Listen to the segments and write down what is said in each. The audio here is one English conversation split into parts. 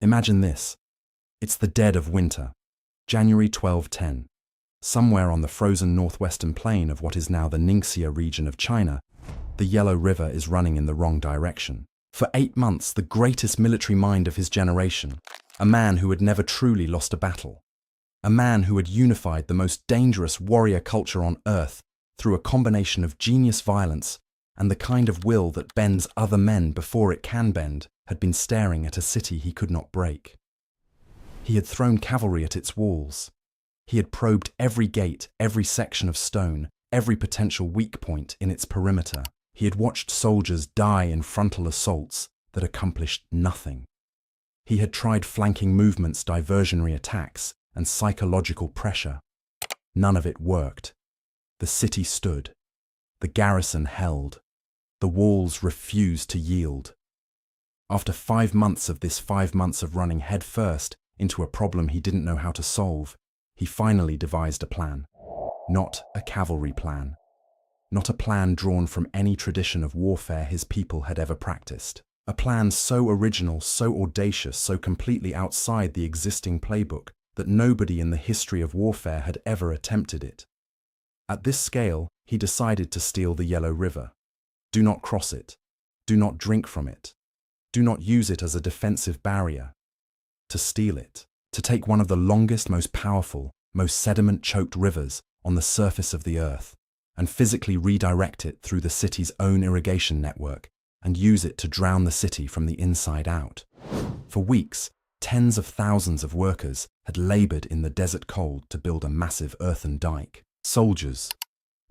Imagine this. It's the dead of winter, January 1210. Somewhere on the frozen northwestern plain of what is now the Ningxia region of China, the Yellow River is running in the wrong direction. For 8 months, the greatest military mind of his generation, a man who had never truly lost a battle, a man who had unified the most dangerous warrior culture on earth through a combination of genius violence and the kind of will that bends other men before it can bend, had been staring at a city he could not break. He had thrown cavalry at its walls. He had probed every gate, every section of stone, every potential weak point in its perimeter. He had watched soldiers die in frontal assaults that accomplished nothing. He had tried flanking movements, diversionary attacks, and psychological pressure. None of it worked. The city stood. The garrison held. The walls refused to yield. After 5 months of this, 5 months of running headfirst into a problem he didn't know how to solve, he finally devised a plan. Not a cavalry plan. Not a plan drawn from any tradition of warfare his people had ever practiced. A plan so original, so audacious, so completely outside the existing playbook that nobody in the history of warfare had ever attempted it. At this scale, he decided to steal the Yellow River. Do not cross it. Do not drink from it. Do not use it as a defensive barrier. To steal it. To take one of the longest, most powerful, most sediment-choked rivers on the surface of the earth and physically redirect it through the city's own irrigation network and use it to drown the city from the inside out. For weeks, tens of thousands of workers had labored in the desert cold to build a massive earthen dike. Soldiers,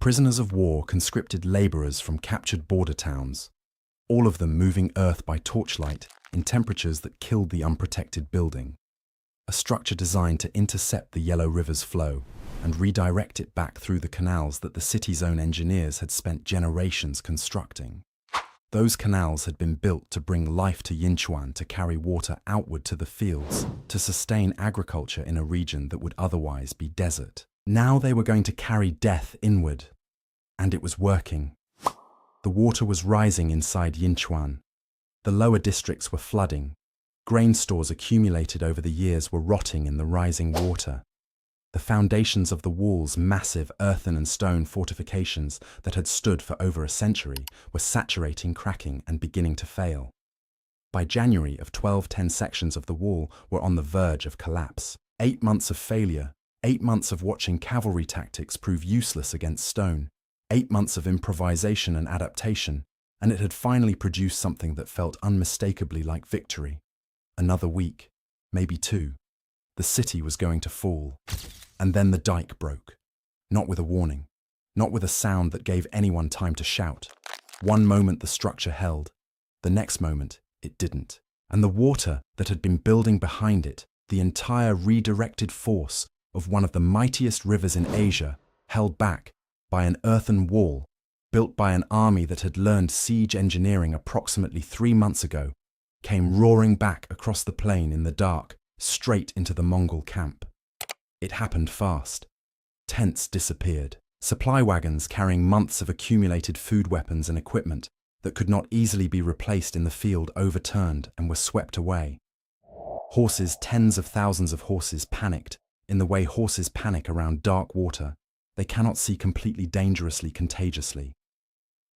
prisoners of war, conscripted laborers from captured border towns, all of them moving earth by torchlight in temperatures that killed the unprotected building. A structure designed to intercept the Yellow River's flow and redirect it back through the canals that the city's own engineers had spent generations constructing. Those canals had been built to bring life to Yinchuan, to carry water outward to the fields, to sustain agriculture in a region that would otherwise be desert. Now they were going to carry death inward, and it was working. The water was rising inside Yinchuan. The lower districts were flooding. Grain stores accumulated over the years were rotting in the rising water. The foundations of the walls, massive earthen and stone fortifications that had stood for over a century, were saturating, cracking, and beginning to fail. By January of 1210, sections of the wall were on the verge of collapse. 8 months of failure, 8 months of watching cavalry tactics prove useless against stone, 8 months of improvisation and adaptation, and it had finally produced something that felt unmistakably like victory. Another week, maybe 2. The city was going to fall. And then the dike broke. Not with a warning. Not with a sound that gave anyone time to shout. One moment the structure held. The next moment, it didn't. And the water that had been building behind it, the entire redirected force of one of the mightiest rivers in Asia, held back by an earthen wall built by an army that had learned siege engineering approximately 3 months ago, came roaring back across the plain in the dark, straight into the Mongol camp. It happened fast. Tents disappeared. Supply wagons carrying months of accumulated food, weapons and equipment that could not easily be replaced in the field overturned and were swept away. Horses, tens of thousands of horses, panicked in the way horses panic around dark water. They cannot see completely, dangerously, contagiously.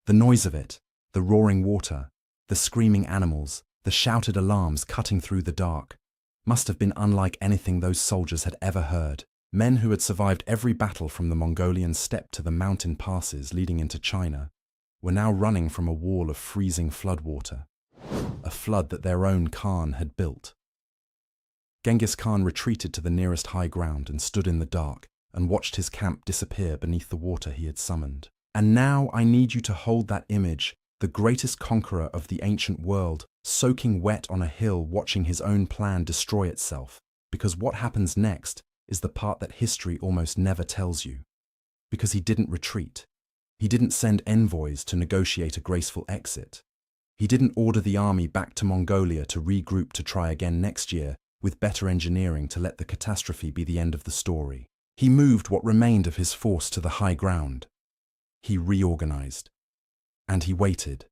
The noise of it, the roaring water, the screaming animals, the shouted alarms cutting through the dark, must have been unlike anything those soldiers had ever heard. Men who had survived every battle from the Mongolian steppe to the mountain passes leading into China were now running from a wall of freezing floodwater, a flood that their own Khan had built. Genghis Khan retreated to the nearest high ground and stood in the dark and watched his camp disappear beneath the water he had summoned. And now I need you to hold that image, the greatest conqueror of the ancient world, soaking wet on a hill watching his own plan destroy itself, because what happens next is the part that history almost never tells you. Because he didn't retreat. He didn't send envoys to negotiate a graceful exit. He didn't order the army back to Mongolia to regroup to try again next year with better engineering to let the catastrophe be the end of the story. He moved what remained of his force to the high ground. He reorganized. And he waited.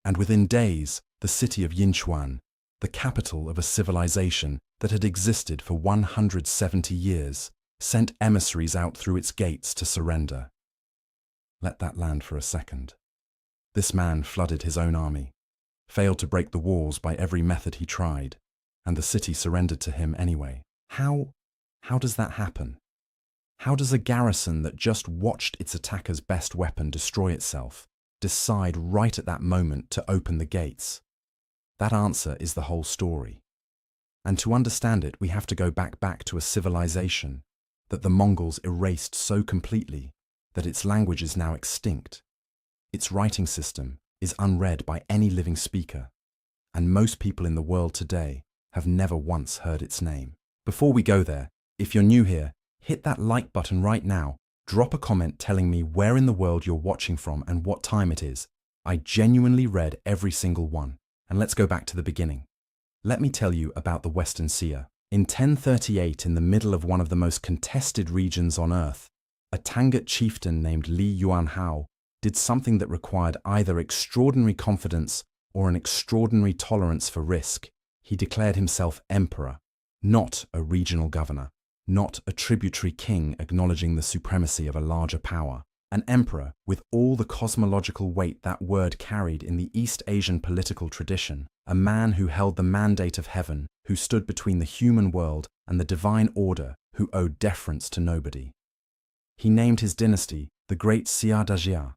And within days, the city of Yinchuan, the capital of a civilization that had existed for 170 years, sent emissaries out through its gates to surrender. Let that land for a second. This man flooded his own army, failed to break the walls by every method he tried, and the city surrendered to him anyway. How does that happen? How does a garrison that just watched its attacker's best weapon destroy itself decide right at that moment to open the gates? That answer is the whole story. And to understand it, we have to go back to a civilization that the Mongols erased so completely that its language is now extinct. Its writing system is unread by any living speaker, and most people in the world today have never once heard its name. Before we go there, if you're new here, hit that like button right now, drop a comment telling me where in the world you're watching from and what time it is. I genuinely read every single one. And let's go back to the beginning. Let me tell you about the Western Xia. In 1038, in the middle of one of the most contested regions on earth, a Tangut chieftain named Li Yuanhao did something that required either extraordinary confidence or an extraordinary tolerance for risk. He declared himself emperor, not a regional governor, not a tributary king acknowledging the supremacy of a larger power. An emperor with all the cosmological weight that word carried in the East Asian political tradition, a man who held the mandate of heaven, who stood between the human world and the divine order, who owed deference to nobody. He named his dynasty the Great Xia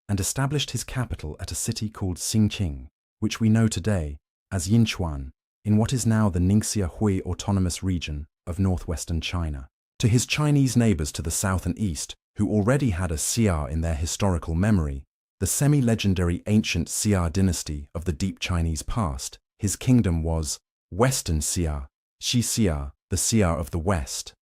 and established his capital at a city called Xinqing, which we know today as Yinchuan, in what is now the Ningxia Hui Autonomous Region of northwestern China. To his Chinese neighbors to the south and east, who already had a Xia in their historical memory, the semi-legendary ancient Xia dynasty of the deep Chinese past, his kingdom was Western Xia, Xia, the Xia of the West.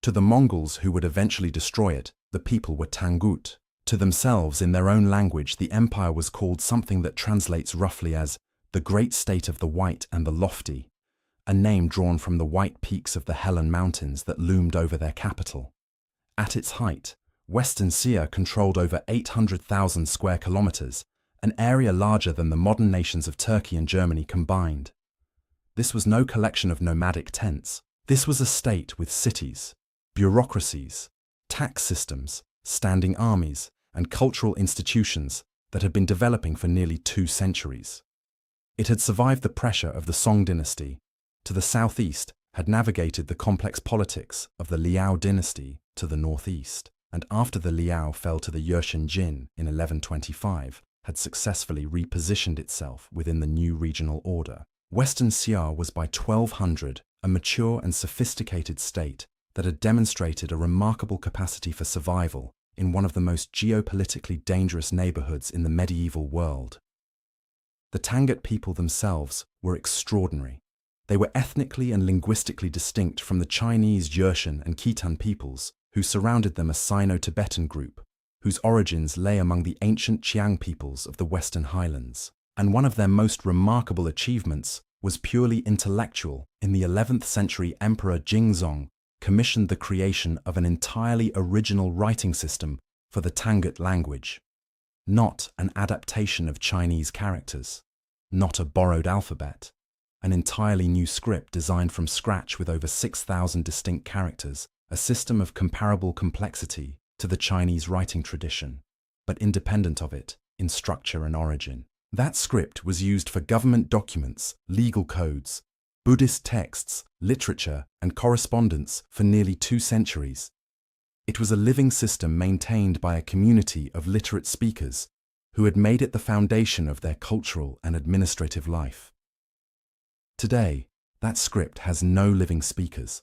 To the Mongols who would eventually destroy it, the people were Tangut. To themselves, in their own language, the empire was called something that translates roughly as the Great State of the White and the Lofty, a name drawn from the white peaks of the Helan Mountains that loomed over their capital. At its height, Western Xia controlled over 800,000 square kilometers, an area larger than the modern nations of Turkey and Germany combined. This was no collection of nomadic tents. This was a state with cities, bureaucracies, tax systems, standing armies, and cultural institutions that had been developing for nearly 2 centuries. It had survived the pressure of the Song dynasty, to the southeast had navigated the complex politics of the Liao dynasty to the northeast, and after the Liao fell to the Yurshan Jin in 1125, had successfully repositioned itself within the new regional order. Western Xia was by 1200 a mature and sophisticated state that had demonstrated a remarkable capacity for survival in one of the most geopolitically dangerous neighborhoods in the medieval world. The Tangut people themselves were extraordinary. They were ethnically and linguistically distinct from the Chinese Yurshan and Khitan peoples, who surrounded them, a Sino-Tibetan group, whose origins lay among the ancient Qiang peoples of the Western Highlands. And one of their most remarkable achievements was purely intellectual. In the 11th century, Emperor Jingzong commissioned the creation of an entirely original writing system for the Tangut language. Not an adaptation of Chinese characters, not a borrowed alphabet, an entirely new script designed from scratch with over 6,000 distinct characters, a system of comparable complexity to the Chinese writing tradition, but independent of it in structure and origin. That script was used for government documents, legal codes, Buddhist texts, literature, and correspondence for nearly 2 centuries. It was a living system maintained by a community of literate speakers who had made it the foundation of their cultural and administrative life. Today, that script has no living speakers.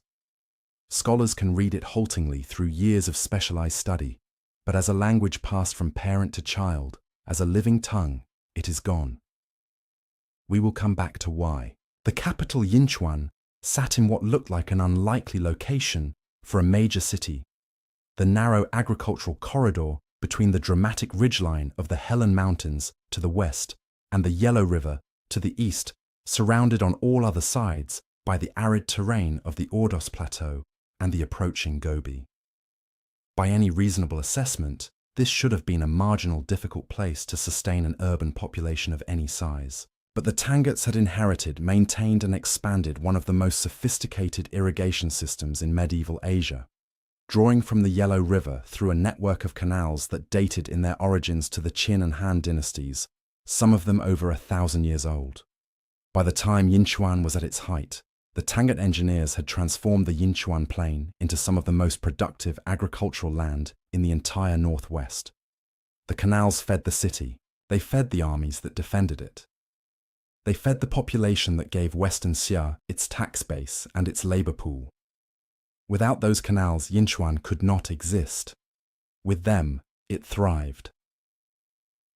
Scholars can read it haltingly through years of specialized study, but as a language passed from parent to child, as a living tongue, it is gone. We will come back to why. The capital Yinchuan sat in what looked like an unlikely location for a major city, the narrow agricultural corridor between the dramatic ridgeline of the Helan Mountains to the west and the Yellow River to the east, surrounded on all other sides by the arid terrain of the Ordos Plateau and the approaching Gobi. By any reasonable assessment, this should have been a marginal, difficult place to sustain an urban population of any size. But the Tanguts had inherited, maintained and expanded one of the most sophisticated irrigation systems in medieval Asia, drawing from the Yellow River through a network of canals that dated in their origins to the Qin and Han dynasties, some of them over 1,000 years old. By the time Yinchuan was at its height, the Tangut engineers had transformed the Yinchuan plain into some of the most productive agricultural land in the entire northwest. The canals fed the city, they fed the armies that defended it. They fed the population that gave Western Xia its tax base and its labor pool. Without those canals, Yinchuan could not exist. With them, it thrived.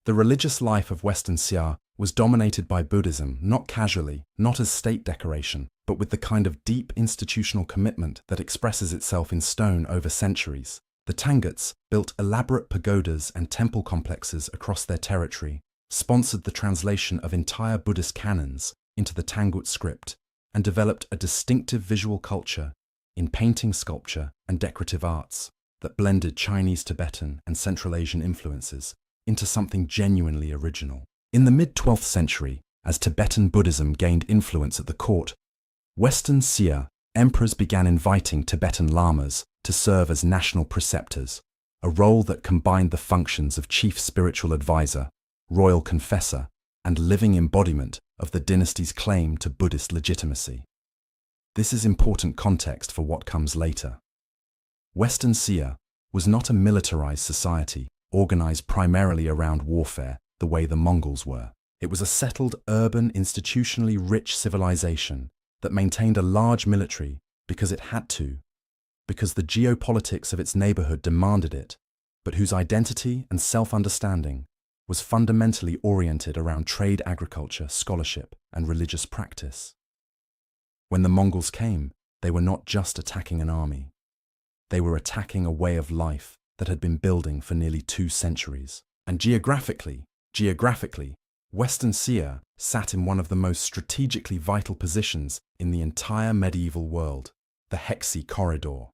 The religious life of Western Xia was dominated by Buddhism, not casually, not as state decoration, but with the kind of deep institutional commitment that expresses itself in stone over centuries. The Tanguts built elaborate pagodas and temple complexes across their territory, sponsored the translation of entire Buddhist canons into the Tangut script, and developed a distinctive visual culture in painting, sculpture, and decorative arts that blended Chinese, Tibetan, and Central Asian influences into something genuinely original. In the mid-12th century, as Tibetan Buddhism gained influence at the court, Western Xia emperors began inviting Tibetan lamas to serve as national preceptors, a role that combined the functions of chief spiritual advisor, royal confessor, and living embodiment of the dynasty's claim to Buddhist legitimacy. This is important context for what comes later. Western Xia was not a militarized society organized primarily around warfare the way the Mongols were. It was a settled, urban, institutionally rich civilization that maintained a large military because it had to, because the geopolitics of its neighborhood demanded it, but whose identity and self-understanding was fundamentally oriented around trade, agriculture, scholarship, and religious practice. When the Mongols came, they were not just attacking an army. They were attacking a way of life that had been building for nearly 2 centuries. And geographically, Western Xia sat in one of the most strategically vital positions in the entire medieval world, the Hexi Corridor,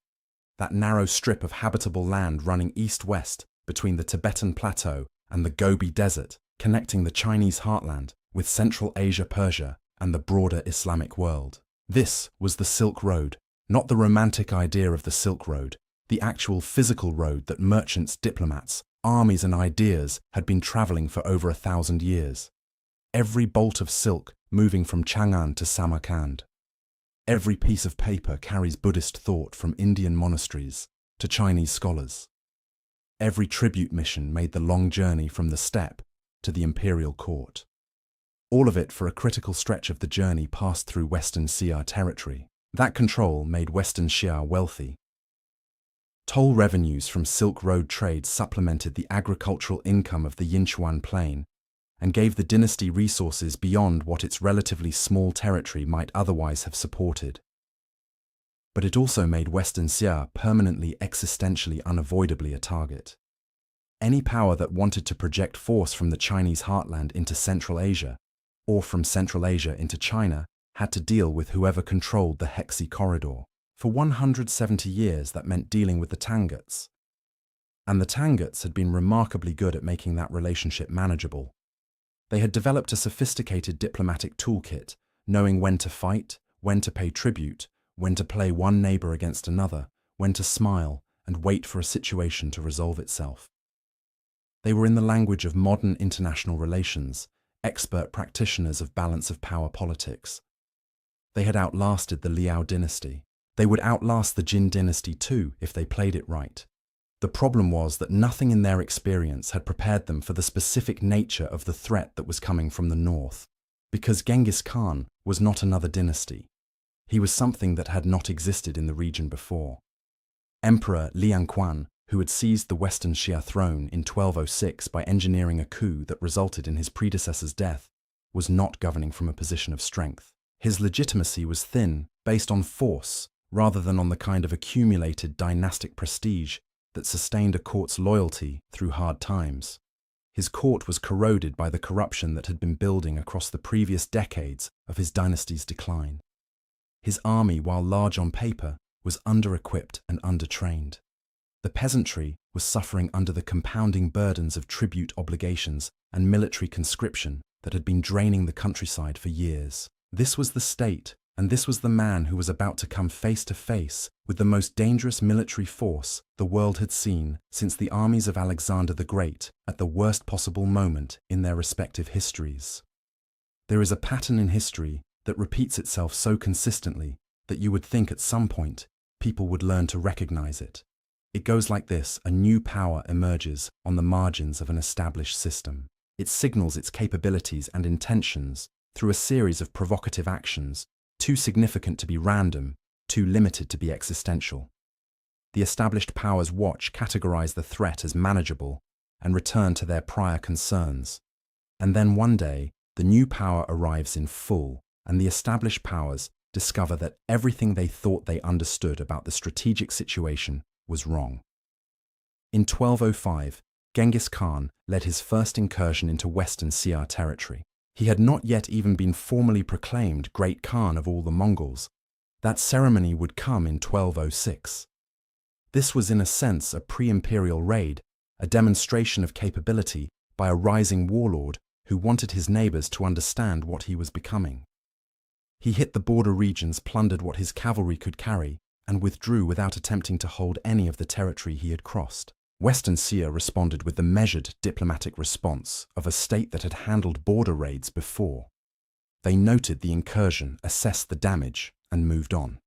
that narrow strip of habitable land running east-west between the Tibetan Plateau and the Gobi Desert, connecting the Chinese heartland with Central Asia, Persia, and the broader Islamic world. This was the Silk Road, not the romantic idea of the Silk Road, the actual physical road that merchants, diplomats, armies and ideas had been traveling for over 1,000 years. Every bolt of silk moving from Chang'an to Samarkand. Every piece of paper carries Buddhist thought from Indian monasteries to Chinese scholars. Every tribute mission made the long journey from the steppe to the imperial court. All of it for a critical stretch of the journey passed through Western Xia territory. That control made Western Xia wealthy. Toll revenues from Silk Road trade supplemented the agricultural income of the Yinchuan plain and gave the dynasty resources beyond what its relatively small territory might otherwise have supported. But it also made Western Xia permanently, existentially, unavoidably a target. Any power that wanted to project force from the Chinese heartland into Central Asia, or from Central Asia into China, had to deal with whoever controlled the Hexi Corridor. For 170 years, that meant dealing with the Tanguts. And the Tanguts had been remarkably good at making that relationship manageable. They had developed a sophisticated diplomatic toolkit, knowing when to fight, when to pay tribute, when to play one neighbor against another, when to smile and wait for a situation to resolve itself. They were in the language of modern international relations, expert practitioners of balance of power politics. They had outlasted the Liao dynasty. They would outlast the Jin dynasty too if they played it right. The problem was that nothing in their experience had prepared them for the specific nature of the threat that was coming from the north. Because Genghis Khan was not another dynasty. He was something that had not existed in the region before. Emperor Liangquan, who had seized the Western Xia throne in 1206 by engineering a coup that resulted in his predecessor's death, was not governing from a position of strength. His legitimacy was thin, based on force, rather than on the kind of accumulated dynastic prestige that sustained a court's loyalty through hard times. His court was corroded by the corruption that had been building across the previous decades of his dynasty's decline. His army, while large on paper, was under-equipped and under-trained. The peasantry was suffering under the compounding burdens of tribute obligations and military conscription that had been draining the countryside for years. This was the state, and this was the man who was about to come face to face with the most dangerous military force the world had seen since the armies of Alexander the Great at the worst possible moment in their respective histories. There is a pattern in history that repeats itself so consistently that you would think at some point people would learn to recognize it. It goes like this: a new power emerges on the margins of an established system. It signals its capabilities and intentions through a series of provocative actions, too significant to be random, too limited to be existential. The established powers watch, categorize the threat as manageable, and return to their prior concerns. And then one day, the new power arrives in full, and the established powers discover that everything they thought they understood about the strategic situation was wrong. In 1205, Genghis Khan led his first incursion into Western Xia territory. He had not yet even been formally proclaimed Great Khan of all the Mongols. That ceremony would come in 1206. This was in a sense a pre-imperial raid, a demonstration of capability by a rising warlord who wanted his neighbors to understand what he was becoming. He hit the border regions, plundered what his cavalry could carry, and withdrew without attempting to hold any of the territory he had crossed. Western Xia responded with the measured diplomatic response of a state that had handled border raids before. They noted the incursion, assessed the damage, and moved on.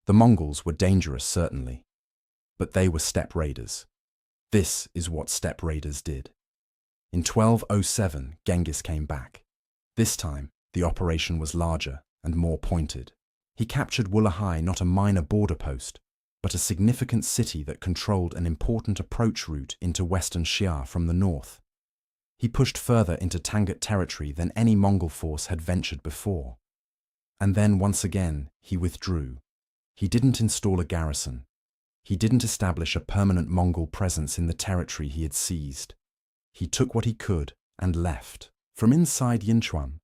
The Mongols were dangerous, certainly, but they were steppe raiders. This is what steppe raiders did. In 1207, Genghis came back. This time, the operation was larger and more pointed. He captured Wulahai, not a minor border post, but a significant city that controlled an important approach route into Western Xia from the north. He pushed further into Tangut territory than any Mongol force had ventured before. And then, once again, he withdrew. He didn't install a garrison. He didn't establish a permanent Mongol presence in the territory he had seized. He took what he could and left. From inside Yinchuan,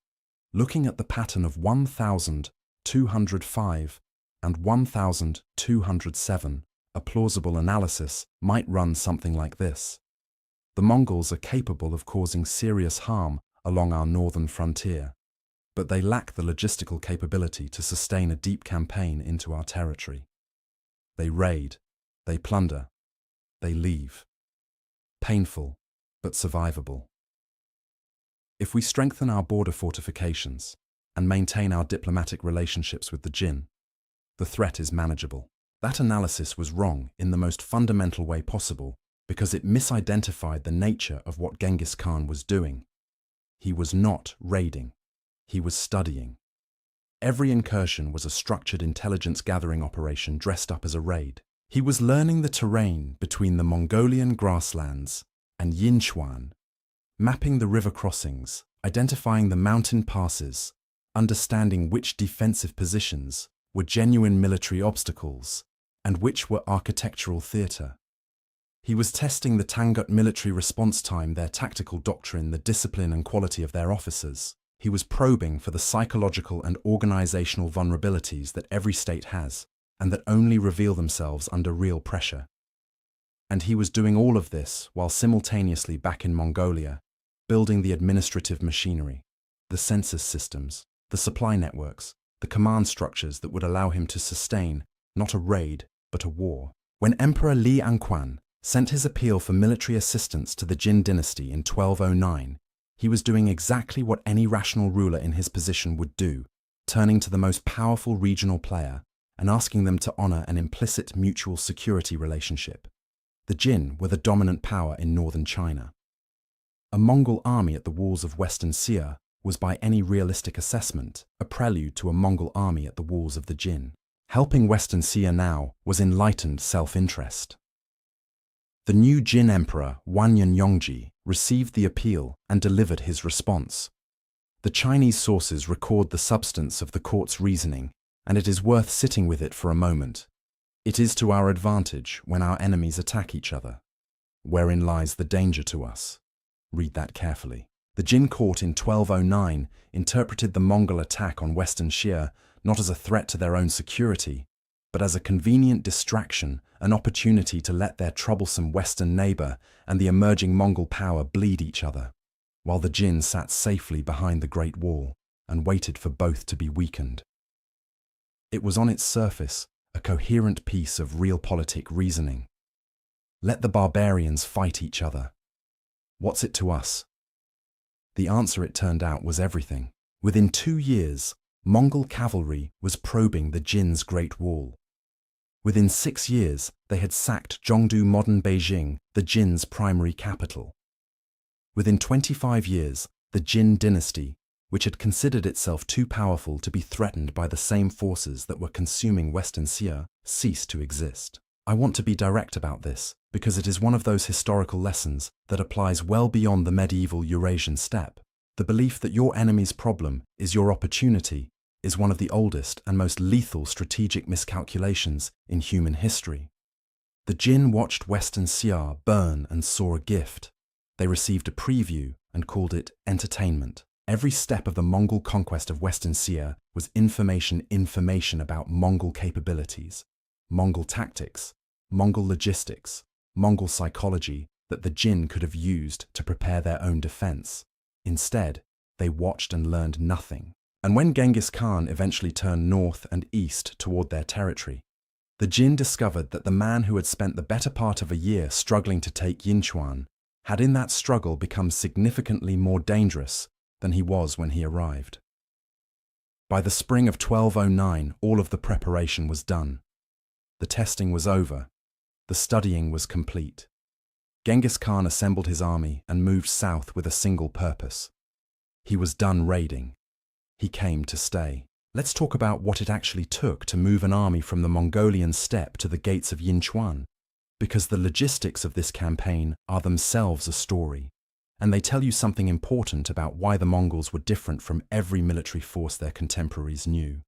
looking at the pattern of 1205 and 1207, a plausible analysis might run something like this. The Mongols are capable of causing serious harm along our northern frontier, but they lack the logistical capability to sustain a deep campaign into our territory. They raid, they plunder, they leave. Painful, but survivable. If we strengthen our border fortifications and maintain our diplomatic relationships with the Jin, the threat is manageable. That analysis was wrong in the most fundamental way possible because it misidentified the nature of what Genghis Khan was doing. He was not raiding. He was studying. Every incursion was a structured intelligence-gathering operation dressed up as a raid. He was learning the terrain between the Mongolian grasslands and Yinchuan, mapping the river crossings, identifying the mountain passes, understanding which defensive positions were genuine military obstacles and which were architectural theatre. He was testing the Tangut military response time, their tactical doctrine, the discipline and quality of their officers. He was probing for the psychological and organizational vulnerabilities that every state has and that only reveal themselves under real pressure. And he was doing all of this while simultaneously back in Mongolia, building the administrative machinery, the census systems, the supply networks, the command structures that would allow him to sustain not a raid, but a war. When Emperor Li Anquan sent his appeal for military assistance to the Jin dynasty in 1209, he was doing exactly what any rational ruler in his position would do, turning to the most powerful regional player and asking them to honor an implicit mutual security relationship. The Jin were the dominant power in northern China. A Mongol army at the walls of Western Xia was by any realistic assessment a prelude to a Mongol army at the walls of the Jin. Helping Western Xia now was enlightened self-interest. The new Jin emperor, Wanyan Yongji, received the appeal and delivered his response. The Chinese sources record the substance of the court's reasoning, and it is worth sitting with it for a moment. It is to our advantage when our enemies attack each other. Wherein lies the danger to us? Read that carefully. The Jin court in 1209 interpreted the Mongol attack on Western Xia not as a threat to their own security, but as a convenient distraction, an opportunity to let their troublesome Western neighbor and the emerging Mongol power bleed each other. while the Jin sat safely behind the Great Wall and waited for both to be weakened. It was on its surface a coherent piece of realpolitik reasoning. Let the barbarians fight each other. What's it to us? The answer, it turned out, was everything. Within 2 years, Mongol cavalry was probing the Jin's Great Wall. Within 6 years, they had sacked Zhongdu, modern Beijing, the Jin's primary capital. Within 25 years, the Jin dynasty, which had considered itself too powerful to be threatened by the same forces that were consuming Western Xia, ceased to exist. I want to be direct about this because it is one of those historical lessons that applies well beyond the medieval Eurasian steppe. The belief that your enemy's problem is your opportunity is one of the oldest and most lethal strategic miscalculations in human history. The Jin watched Western Xia burn and saw a gift. They received a preview and called it entertainment. Every step of the Mongol conquest of Western Xia was information about Mongol capabilities, Mongol tactics, Mongol logistics, Mongol psychology that the Jin could have used to prepare their own defense. Instead, they watched and learned nothing. And when Genghis Khan eventually turned north and east toward their territory, the Jin discovered that the man who had spent the better part of a year struggling to take Yinchuan had in that struggle become significantly more dangerous than he was when he arrived. By the spring of 1209, all of the preparation was done. The testing was over. The studying was complete. Genghis Khan assembled his army and moved south with a single purpose. He was done raiding. He came to stay. Let's talk about what it actually took to move an army from the Mongolian steppe to the gates of Yinchuan, because the logistics of this campaign are themselves a story, and they tell you something important about why the Mongols were different from every military force their contemporaries knew.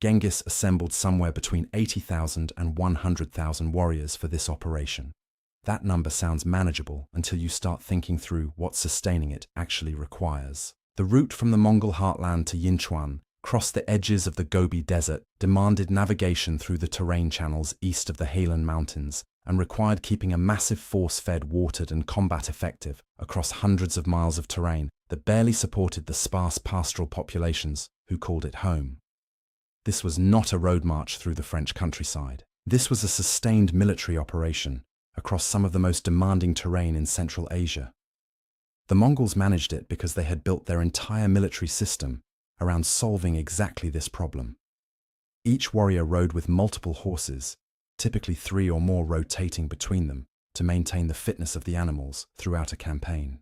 Genghis assembled somewhere between 80,000 and 100,000 warriors for this operation. That number sounds manageable until you start thinking through what sustaining it actually requires. The route from the Mongol heartland to Yinchuan crossed the edges of the Gobi Desert, demanded navigation through the terrain channels east of the Helan Mountains, and required keeping a massive force fed, watered, and combat effective across hundreds of miles of terrain that barely supported the sparse pastoral populations who called it home. This was not a road march through the French countryside. This was a sustained military operation across some of the most demanding terrain in Central Asia. The Mongols managed it because they had built their entire military system around solving exactly this problem. Each warrior rode with multiple horses, typically 3 or more rotating between them, to maintain the fitness of the animals throughout a campaign.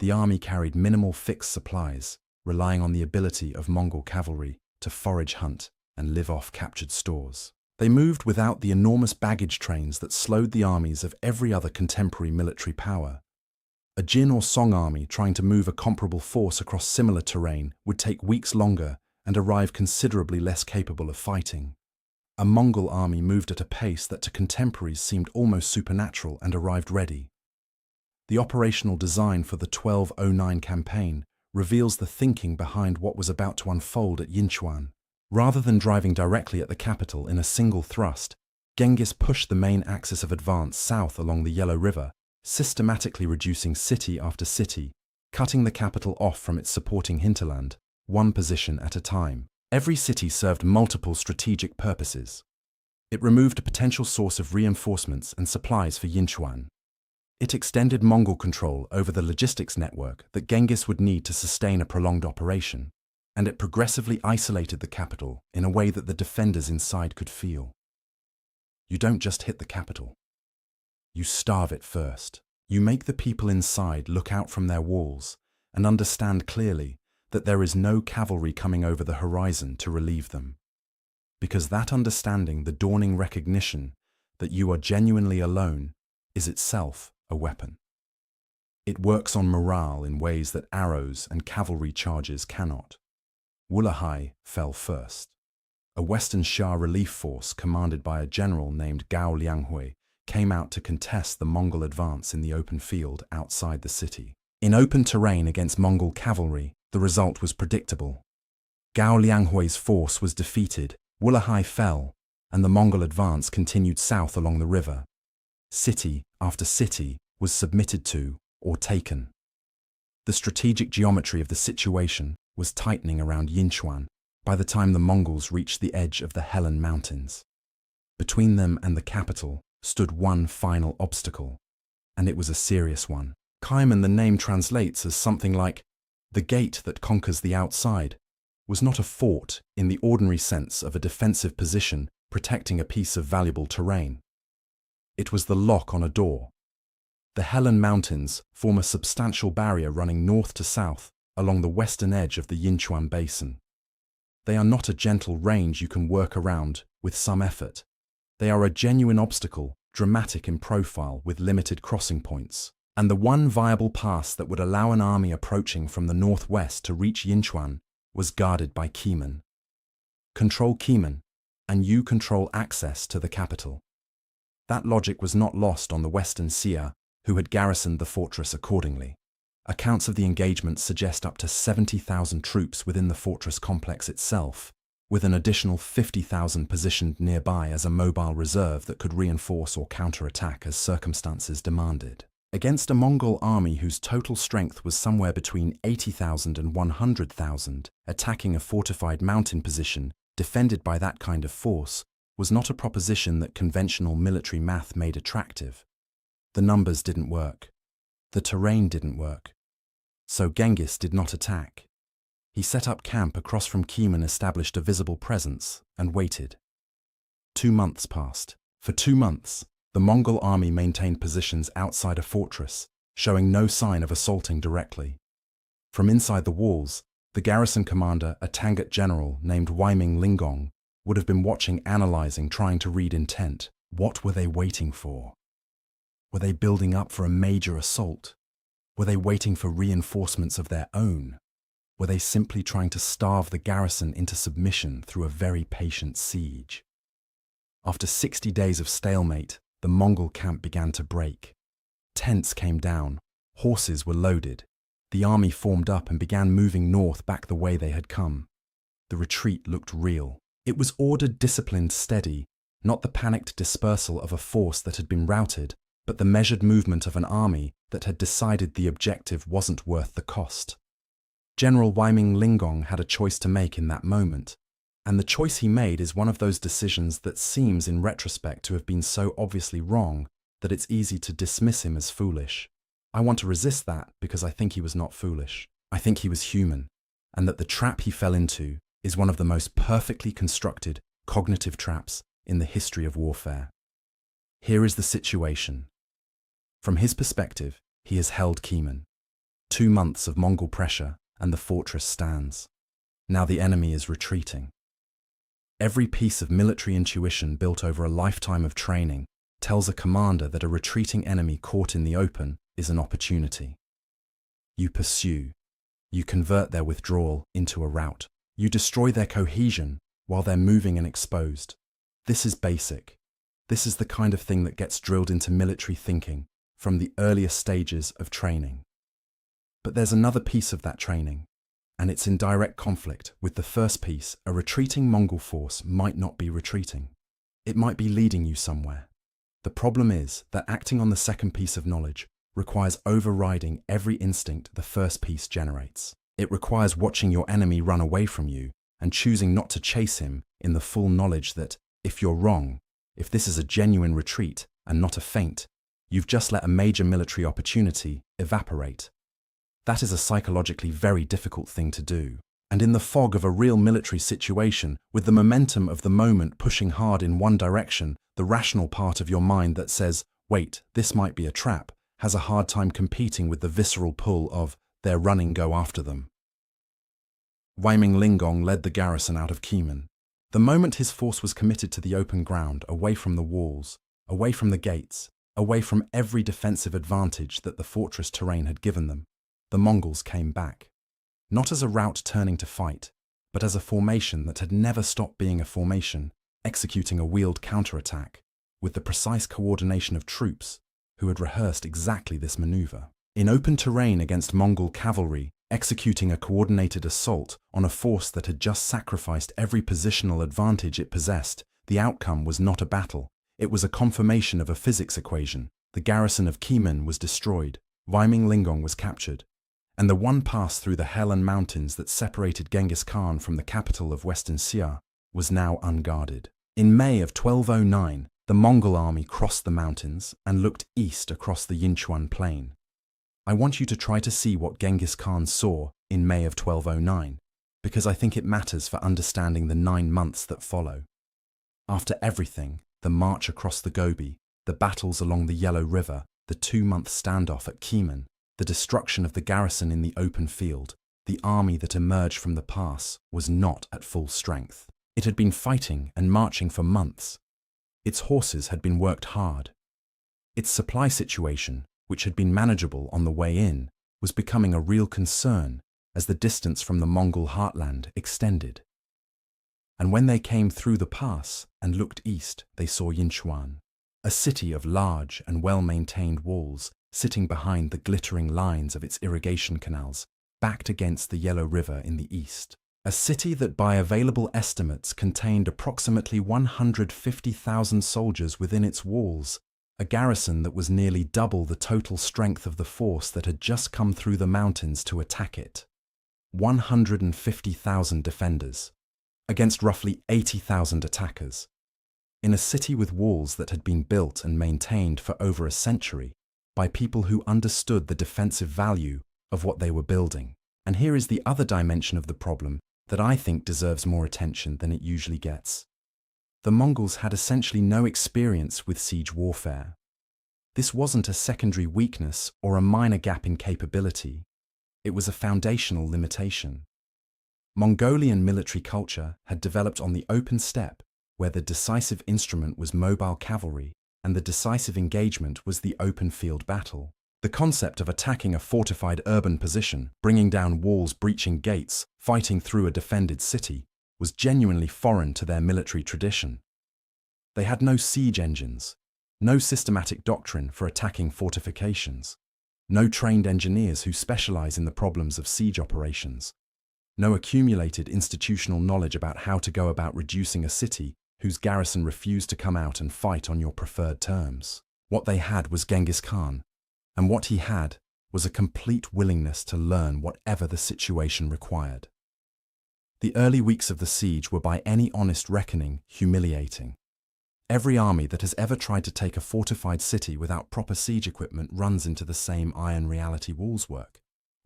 The army carried minimal fixed supplies, relying on the ability of Mongol cavalry to forage hunt and live off captured stores. They moved without the enormous baggage trains that slowed the armies of every other contemporary military power. A Jin or Song army trying to move a comparable force across similar terrain would take weeks longer and arrive considerably less capable of fighting. A Mongol army moved at a pace that to contemporaries seemed almost supernatural and arrived ready. The operational design for the 1209 campaign reveals the thinking behind what was about to unfold at Yinchuan. Rather than driving directly at the capital in a single thrust, Genghis pushed the main axis of advance south along the Yellow River, systematically reducing city after city, cutting the capital off from its supporting hinterland, one position at a time. Every city served multiple strategic purposes. It removed a potential source of reinforcements and supplies for Yinchuan. It extended Mongol control over the logistics network that Genghis would need to sustain a prolonged operation, and it progressively isolated the capital in a way that the defenders inside could feel. You don't just hit the capital. You starve it first. You make the people inside look out from their walls and understand clearly that there is no cavalry coming over the horizon to relieve them. Because that understanding, the dawning recognition that you are genuinely alone, is itself a weapon. It works on morale in ways that arrows and cavalry charges cannot. Wulahai fell first. A Western Xia relief force commanded by a general named Gao Lianghui came out to contest the Mongol advance in the open field outside the city. In open terrain against Mongol cavalry, the result was predictable. Gao Lianghui's force was defeated, Wulahai fell, and the Mongol advance continued south along the river. City after city was submitted to or taken. The strategic geometry of the situation was tightening around Yinchuan by the time the Mongols reached the edge of the Helan Mountains. Between them and the capital stood one final obstacle, and it was a serious one. Kiemen, the name translates as something like the gate that conquers the outside, was not a fort in the ordinary sense of a defensive position protecting a piece of valuable terrain. It was the lock on a door. The Helan Mountains form a substantial barrier running north to south along the western edge of the Yinchuan Basin. They are not a gentle range you can work around with some effort. They are a genuine obstacle, dramatic in profile with limited crossing points, and the one viable pass that would allow an army approaching from the northwest to reach Yinchuan was guarded by Kiemen. Control Kiemen, and you control access to the capital. That logic was not lost on the Western Xia, who had garrisoned the fortress accordingly. Accounts of the engagement suggest up to 70,000 troops within the fortress complex itself, with an additional 50,000 positioned nearby as a mobile reserve that could reinforce or counterattack as circumstances demanded. Against a Mongol army whose total strength was somewhere between 80,000 and 100,000, attacking a fortified mountain position defended by that kind of force was not a proposition that conventional military math made attractive. The numbers didn't work. The terrain didn't work. So Genghis did not attack. He set up camp across from Kiemen, established a visible presence, and waited. 2 months passed. For 2 months, the Mongol army maintained positions outside a fortress, showing no sign of assaulting directly. From inside the walls, the garrison commander, a Tangut general named Weiming Lingong, would have been watching, analyzing, trying to read intent. What were they waiting for? Were they building up for a major assault? Were they waiting for reinforcements of their own? Were they simply trying to starve the garrison into submission through a very patient siege? After 60 days of stalemate, the Mongol camp began to break. Tents came down, horses were loaded. The army formed up and began moving north back the way they had come. The retreat looked real. It was ordered, disciplined, steady, not the panicked dispersal of a force that had been routed, but the measured movement of an army that had decided the objective wasn't worth the cost. General Weiming Lingong had a choice to make in that moment, and the choice he made is one of those decisions that seems in retrospect to have been so obviously wrong that it's easy to dismiss him as foolish. I want to resist that because I think he was not foolish. I think he was human, and that the trap he fell into is one of the most perfectly constructed cognitive traps in the history of warfare. Here is the situation. From his perspective, he has held Kiemen. 2 months of Mongol pressure, and the fortress stands. Now the enemy is retreating. Every piece of military intuition built over a lifetime of training tells a commander that a retreating enemy caught in the open is an opportunity. You pursue. You convert their withdrawal into a rout. You destroy their cohesion while they're moving and exposed. This is basic. This is the kind of thing that gets drilled into military thinking from the earliest stages of training. But there's another piece of that training, and it's in direct conflict with the first piece. A retreating Mongol force might not be retreating. It might be leading you somewhere. The problem is that acting on the second piece of knowledge requires overriding every instinct the first piece generates. It requires watching your enemy run away from you and choosing not to chase him in the full knowledge that, if you're wrong, if this is a genuine retreat and not a feint, you've just let a major military opportunity evaporate. That is a psychologically very difficult thing to do. And in the fog of a real military situation, with the momentum of the moment pushing hard in one direction, the rational part of your mind that says, wait, this might be a trap, has a hard time competing with the visceral pull of, they're running, go after them. Weiming Lingong led the garrison out of Kiemen. The moment his force was committed to the open ground, away from the walls, away from the gates, away from every defensive advantage that the fortress terrain had given them, the Mongols came back. Not as a rout turning to fight, but as a formation that had never stopped being a formation, executing a wheeled counterattack, with the precise coordination of troops who had rehearsed exactly this maneuver. In open terrain against Mongol cavalry, executing a coordinated assault on a force that had just sacrificed every positional advantage it possessed, the outcome was not a battle. It was a confirmation of a physics equation. The garrison of Kiemen was destroyed. Weiming Lingong was captured. and the one pass through the Helan Mountains that separated Genghis Khan from the capital of Western Xia was now unguarded. In May of 1209, the Mongol army crossed the mountains and looked east across the Yinchuan plain. I want you to try to see what Genghis Khan saw in May of 1209, because I think it matters for understanding the 9 months that follow. After everything, the march across the Gobi, the battles along the Yellow River, the 2-month standoff at Kiemen, the destruction of the garrison in the open field, the army that emerged from the pass was not at full strength. It had been fighting and marching for months. Its horses had been worked hard. Its supply situation, which had been manageable on the way in, was becoming a real concern as the distance from the Mongol heartland extended. And when they came through the pass and looked east, they saw Yinchuan, a city of large and well-maintained walls sitting behind the glittering lines of its irrigation canals, backed against the Yellow River in the east. A city that by available estimates contained approximately 150,000 soldiers within its walls, a garrison that was nearly double the total strength of the force that had just come through the mountains to attack it. 150,000 defenders, against roughly 80,000 attackers. In a city with walls that had been built and maintained for over a century by people who understood the defensive value of what they were building. And here is the other dimension of the problem that I think deserves more attention than it usually gets. The Mongols had essentially no experience with siege warfare. This wasn't a secondary weakness or a minor gap in capability. It was a foundational limitation. Mongolian military culture had developed on the open steppe, where the decisive instrument was mobile cavalry and the decisive engagement was the open field battle. The concept of attacking a fortified urban position, bringing down walls, breaching gates, fighting through a defended city, was genuinely foreign to their military tradition. They had no siege engines, no systematic doctrine for attacking fortifications, no trained engineers who specialize in the problems of siege operations, no accumulated institutional knowledge about how to go about reducing a city whose garrison refused to come out and fight on your preferred terms. What they had was Genghis Khan, and what he had was a complete willingness to learn whatever the situation required. The early weeks of the siege were by any honest reckoning humiliating. Every army that has ever tried to take a fortified city without proper siege equipment runs into the same iron reality walls work.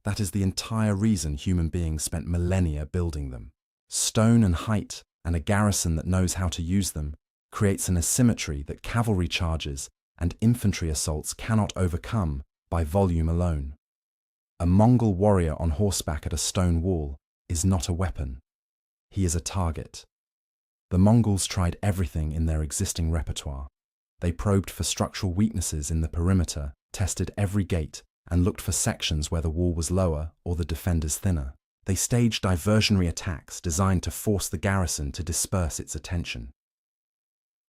That is the entire reason human beings spent millennia building them. Stone and height, and a garrison that knows how to use them, creates an asymmetry that cavalry charges and infantry assaults cannot overcome by volume alone. A Mongol warrior on horseback at a stone wall is not a weapon. He is a target. The Mongols tried everything in their existing repertoire. They probed for structural weaknesses in the perimeter, tested every gate, and looked for sections where the wall was lower or the defenders thinner. They staged diversionary attacks designed to force the garrison to disperse its attention.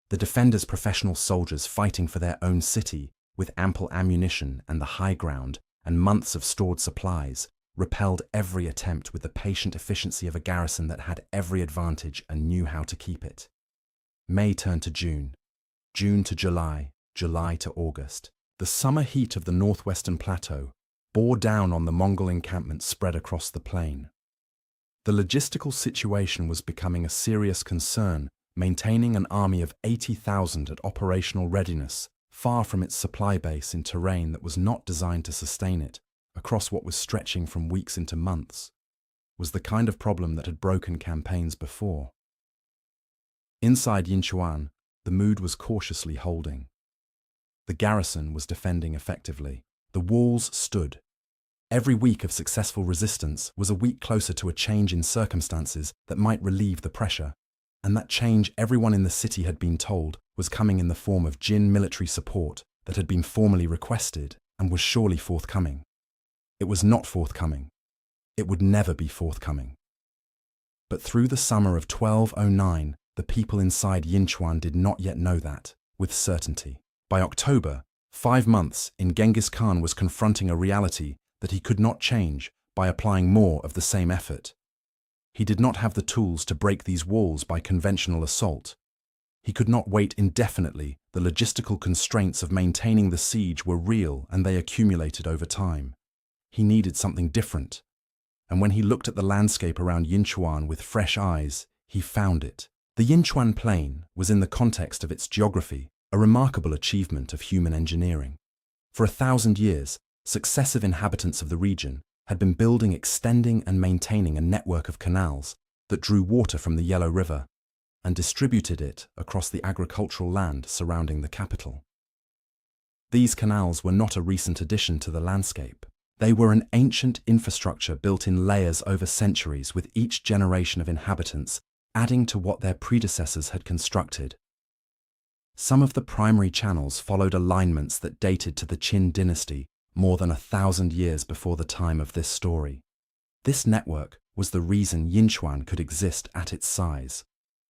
The defenders' professional soldiers fighting for their own city with ample ammunition and the high ground and months of stored supplies repelled every attempt with the patient efficiency of a garrison that had every advantage and knew how to keep it. May turned to June, June to July, July to August. The summer heat of the northwestern plateau bore down on the Mongol encampment spread across the plain. The logistical situation was becoming a serious concern, maintaining an army of 80,000 at operational readiness, far from its supply base in terrain that was not designed to sustain it, across what was stretching from weeks into months, was the kind of problem that had broken campaigns before. Inside Yinchuan, the mood was cautiously holding. The garrison was defending effectively. The walls stood. Every week of successful resistance was a week closer to a change in circumstances that might relieve the pressure, and that change everyone in the city had been told was coming in the form of Jin military support that had been formally requested and was surely forthcoming. It was not forthcoming. It would never be forthcoming. But through the summer of 1209, the people inside Yinchuan did not yet know that, with certainty. By October, 5 months in, Genghis Khan was confronting a reality that he could not change by applying more of the same effort. He did not have the tools to break these walls by conventional assault. He could not wait indefinitely. The logistical constraints of maintaining the siege were real and they accumulated over time. He needed something different. And when he looked at the landscape around Yinchuan with fresh eyes, he found it. The Yinchuan plain was, in the context of its geography, a remarkable achievement of human engineering. For 1,000 years, successive inhabitants of the region had been building, extending, and maintaining a network of canals that drew water from the Yellow River and distributed it across the agricultural land surrounding the capital. These canals were not a recent addition to the landscape. They were an ancient infrastructure built in layers over centuries, with each generation of inhabitants adding to what their predecessors had constructed. Some of the primary channels followed alignments that dated to the Qin dynasty, more than 1,000 years before the time of this story. This network was the reason Yinchuan could exist at its size.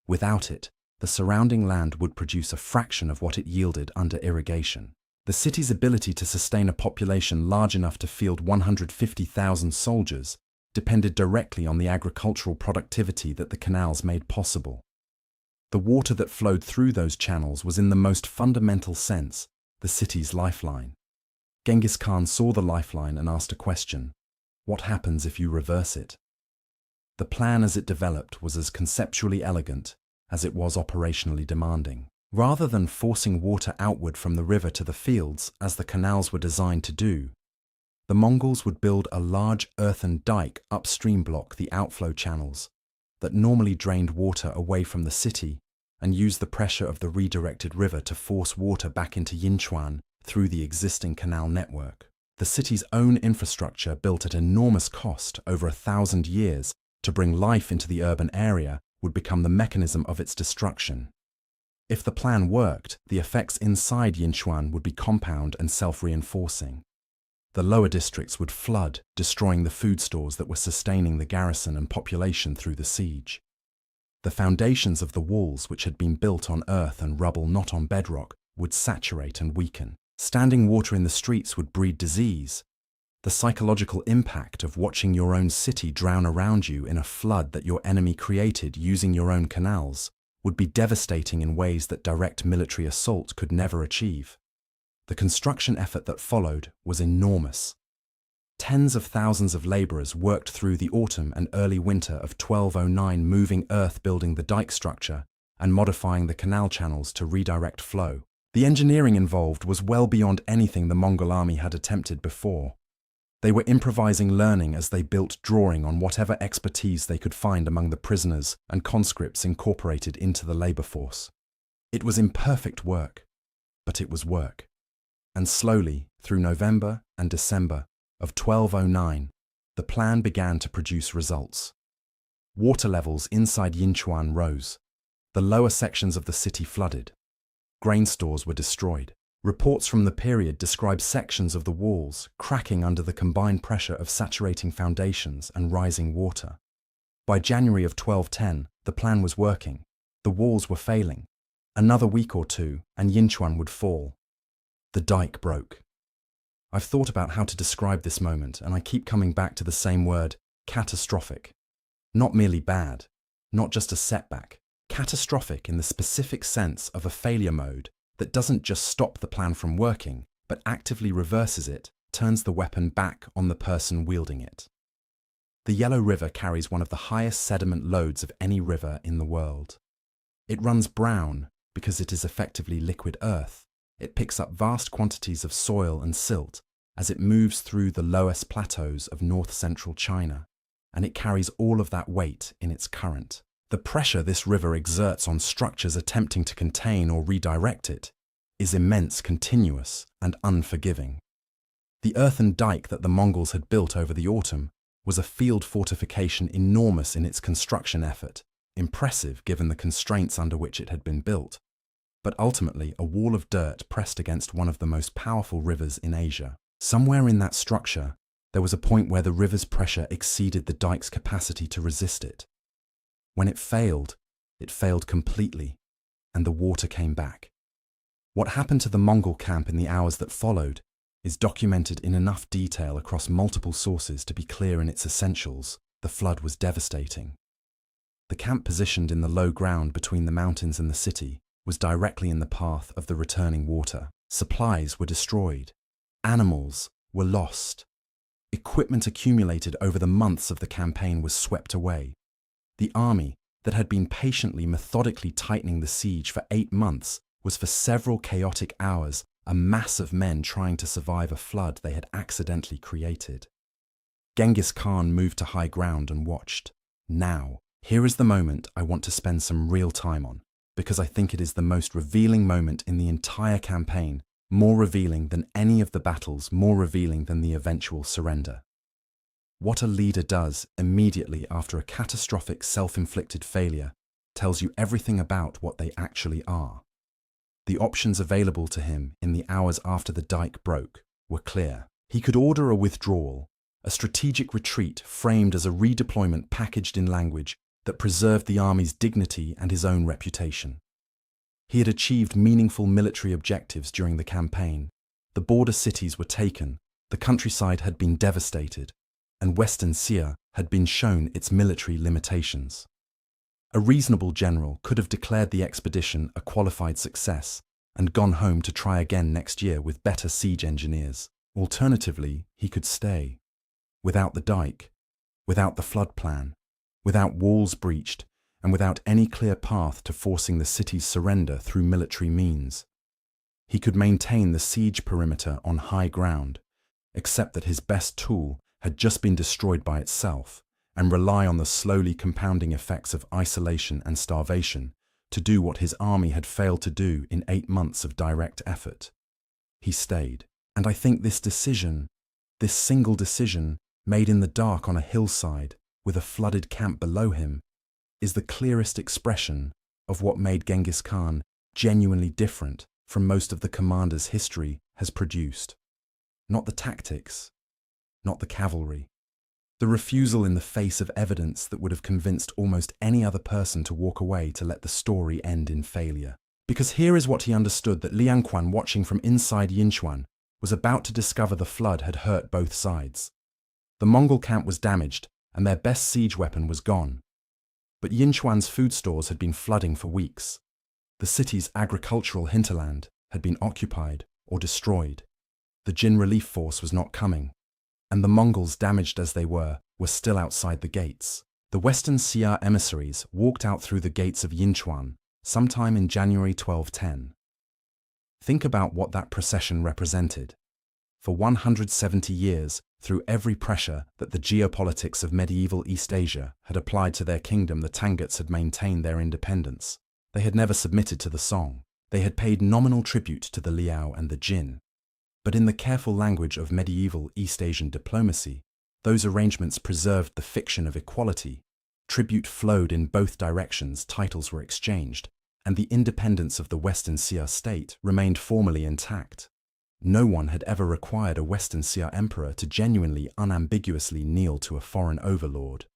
Without it, the surrounding land would produce a fraction of what it yielded under irrigation. The city's ability to sustain a population large enough to field 150,000 soldiers depended directly on the agricultural productivity that the canals made possible. The water that flowed through those channels was, in the most fundamental sense, the city's lifeline. Genghis Khan saw the lifeline and asked a question: what happens if you reverse it? The plan as it developed was as conceptually elegant as it was operationally demanding. Rather than forcing water outward from the river to the fields, as the canals were designed to do, the Mongols would build a large earthen dike upstream, block the outflow channels that normally drained water away from the city, and use the pressure of the redirected river to force water back into Yinchuan through the existing canal network. The city's own infrastructure, built at enormous cost over 1,000 years to bring life into the urban area, would become the mechanism of its destruction. If the plan worked, the effects inside Yinchuan would be compound and self-reinforcing. The lower districts would flood, destroying the food stores that were sustaining the garrison and population through the siege. The foundations of the walls, which had been built on earth and rubble, not on bedrock, would saturate and weaken. Standing water in the streets would breed disease. The psychological impact of watching your own city drown around you in a flood that your enemy created using your own canals would be devastating in ways that direct military assault could never achieve. The construction effort that followed was enormous. Tens of thousands of laborers worked through the autumn and early winter of 1209, moving earth, building the dike structure, and modifying the canal channels to redirect flow. The engineering involved was well beyond anything the Mongol army had attempted before. They were improvising, learning as they built, drawing on whatever expertise they could find among the prisoners and conscripts incorporated into the labor force. It was imperfect work, but it was work. And slowly, through November and December of 1209, the plan began to produce results. Water levels inside Yinchuan rose. The lower sections of the city flooded. Grain stores were destroyed. Reports from the period describe sections of the walls cracking under the combined pressure of saturating foundations and rising water. By January of 1210, the plan was working. The walls were failing. Another week or two, and Yinchuan would fall. The dike broke. I've thought about how to describe this moment, and I keep coming back to the same word: catastrophic. Not merely bad, not just a setback. Catastrophic in the specific sense of a failure mode that doesn't just stop the plan from working, but actively reverses it, turns the weapon back on the person wielding it. The Yellow River carries one of the highest sediment loads of any river in the world. It runs brown because it is effectively liquid earth. It picks up vast quantities of soil and silt as it moves through the lowest plateaus of north-central China, and it carries all of that weight in its current. The pressure this river exerts on structures attempting to contain or redirect it is immense, continuous, and unforgiving. The earthen dike that the Mongols had built over the autumn was a field fortification enormous in its construction effort, impressive given the constraints under which it had been built, but ultimately a wall of dirt pressed against one of the most powerful rivers in Asia. Somewhere in that structure, there was a point where the river's pressure exceeded the dike's capacity to resist it. When it failed completely, and the water came back. What happened to the Mongol camp in the hours that followed is documented in enough detail across multiple sources to be clear in its essentials. The flood was devastating. The camp, positioned in the low ground between the mountains and the city, was directly in the path of the returning water. Supplies were destroyed. Animals were lost. Equipment accumulated over the months of the campaign was swept away. The army, that had been patiently, methodically tightening the siege for 8 months, was for several chaotic hours a mass of men trying to survive a flood they had accidentally created. Genghis Khan moved to high ground and watched. Now, here is the moment I want to spend some real time on, because I think it is the most revealing moment in the entire campaign, more revealing than any of the battles, more revealing than the eventual surrender. What a leader does immediately after a catastrophic self-inflicted failure tells you everything about what they actually are. The options available to him in the hours after the dike broke were clear. He could order a withdrawal, a strategic retreat framed as a redeployment packaged in language that preserved the army's dignity and his own reputation. He had achieved meaningful military objectives during the campaign. The border cities were taken, the countryside had been devastated, and Western Xia had been shown its military limitations. A reasonable general could have declared the expedition a qualified success and gone home to try again next year with better siege engineers. Alternatively, he could stay. Without the dike, without the flood plan, without walls breached, and without any clear path to forcing the city's surrender through military means. He could maintain the siege perimeter on high ground, except that his best tool had just been destroyed by itself, and rely on the slowly compounding effects of isolation and starvation to do what his army had failed to do in 8 months of direct effort. He stayed, and I think this decision, this single decision, made in the dark on a hillside with a flooded camp below him, is the clearest expression of what made Genghis Khan genuinely different from most of the commanders history has produced. Not the tactics, not the cavalry. The refusal in the face of evidence that would have convinced almost any other person to walk away to let the story end in failure. Because here is what he understood that Li Anquan, watching from inside Yinchuan, was about to discover the flood had hurt both sides. The Mongol camp was damaged, and their best siege weapon was gone. But Yinchuan's food stores had been flooding for weeks. The city's agricultural hinterland had been occupied or destroyed. The Jin relief force was not coming, and the Mongols, damaged as they were still outside the gates. The Western Xia emissaries walked out through the gates of Yinchuan sometime in January 1210. Think about what that procession represented. For 170 years, through every pressure that the geopolitics of medieval East Asia had applied to their kingdom, the Tanguts had maintained their independence. They had never submitted to the Song. They had paid nominal tribute to the Liao and the Jin. But in the careful language of medieval East Asian diplomacy, those arrangements preserved the fiction of equality. Tribute flowed in both directions, titles were exchanged, and the independence of the Western Xia state remained formally intact. No one had ever required a Western Xia emperor to genuinely, unambiguously kneel to a foreign overlord.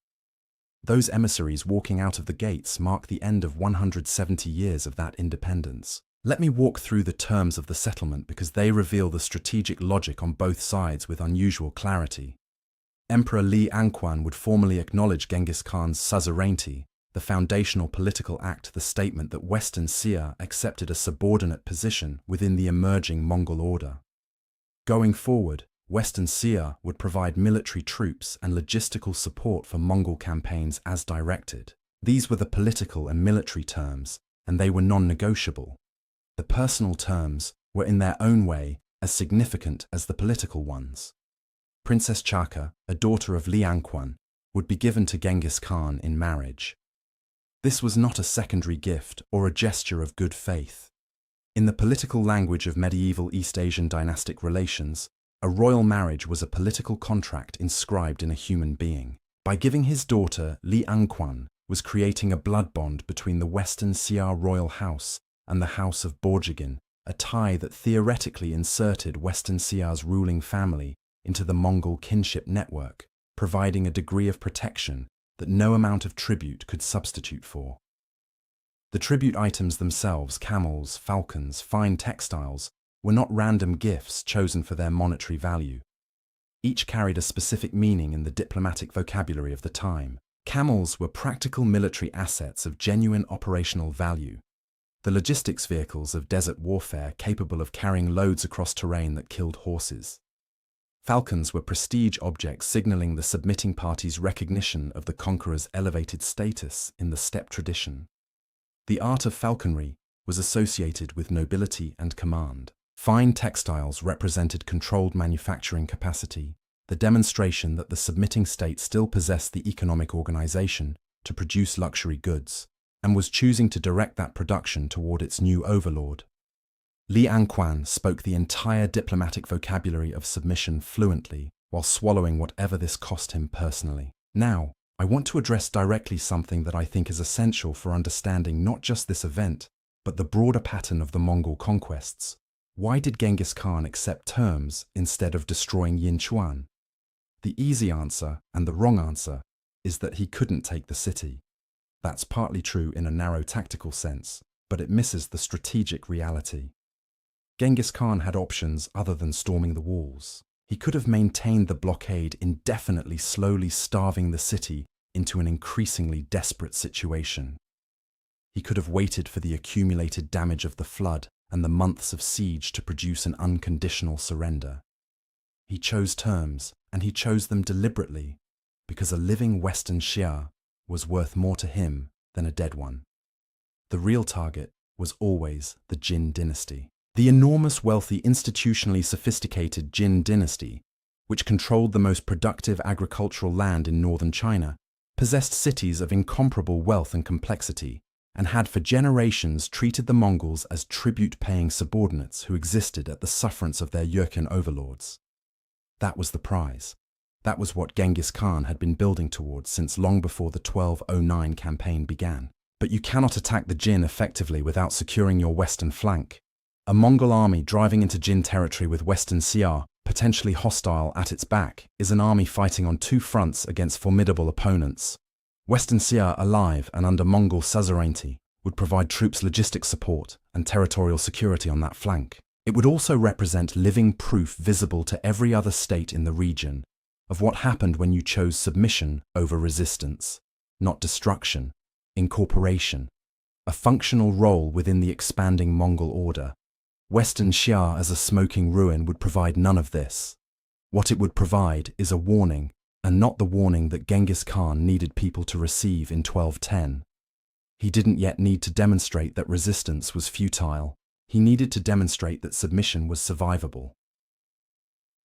Those emissaries walking out of the gates mark the end of 170 years of that independence. Let me walk through the terms of the settlement because they reveal the strategic logic on both sides with unusual clarity. Emperor Li Anquan would formally acknowledge Genghis Khan's suzerainty, the foundational political act, the statement that Western Xia accepted a subordinate position within the emerging Mongol order. Going forward, Western Xia would provide military troops and logistical support for Mongol campaigns as directed. These were the political and military terms, and they were non-negotiable. The personal terms were in their own way as significant as the political ones. Princess Chaka, a daughter of Li Anquan, would be given to Genghis Khan in marriage. This was not a secondary gift or a gesture of good faith. In the political language of medieval East Asian dynastic relations, a royal marriage was a political contract inscribed in a human being. By giving his daughter, Li Anquan was creating a blood bond between the Western Xia royal house and the house of Borjigin, a tie that theoretically inserted Western Xia's ruling family into the Mongol kinship network, providing a degree of protection that no amount of tribute could substitute for. The tribute items themselves, camels, falcons, fine textiles, were not random gifts chosen for their monetary value. Each carried a specific meaning in the diplomatic vocabulary of the time. Camels were practical military assets of genuine operational value, the logistics vehicles of desert warfare capable of carrying loads across terrain that killed horses. Falcons were prestige objects signaling the submitting party's recognition of the conqueror's elevated status in the steppe tradition. The art of falconry was associated with nobility and command. Fine textiles represented controlled manufacturing capacity, the demonstration that the submitting state still possessed the economic organization to produce luxury goods, and was choosing to direct that production toward its new overlord. Li Anquan spoke the entire diplomatic vocabulary of submission fluently, while swallowing whatever this cost him personally. Now, I want to address directly something that I think is essential for understanding not just this event, but the broader pattern of the Mongol conquests. Why did Genghis Khan accept terms instead of destroying Yinchuan? The easy answer, and the wrong answer, is that he couldn't take the city. That's partly true in a narrow tactical sense, but it misses the strategic reality. Genghis Khan had options other than storming the walls. He could have maintained the blockade indefinitely, slowly starving the city into an increasingly desperate situation. He could have waited for the accumulated damage of the flood and the months of siege to produce an unconditional surrender. He chose terms, and he chose them deliberately, because a living Western Xia was worth more to him than a dead one. The real target was always the Jin dynasty. The enormous, wealthy, institutionally sophisticated Jin dynasty, which controlled the most productive agricultural land in northern China, possessed cities of incomparable wealth and complexity, and had for generations treated the Mongols as tribute-paying subordinates who existed at the sufferance of their Jurchen overlords. That was the prize. That was what Genghis Khan had been building towards since long before the 1209 campaign began. But you cannot attack the Jin effectively without securing your western flank. A Mongol army driving into Jin territory with Western Xia, potentially hostile at its back, is an army fighting on two fronts against formidable opponents. Western Xia, alive and under Mongol suzerainty, would provide troops logistic support and territorial security on that flank. It would also represent living proof visible to every other state in the region of what happened when you chose submission over resistance, not destruction, incorporation, a functional role within the expanding Mongol order. Western Xia as a smoking ruin would provide none of this. What it would provide is a warning, and not the warning that Genghis Khan needed people to receive in 1210. He didn't yet need to demonstrate that resistance was futile. He needed to demonstrate that submission was survivable.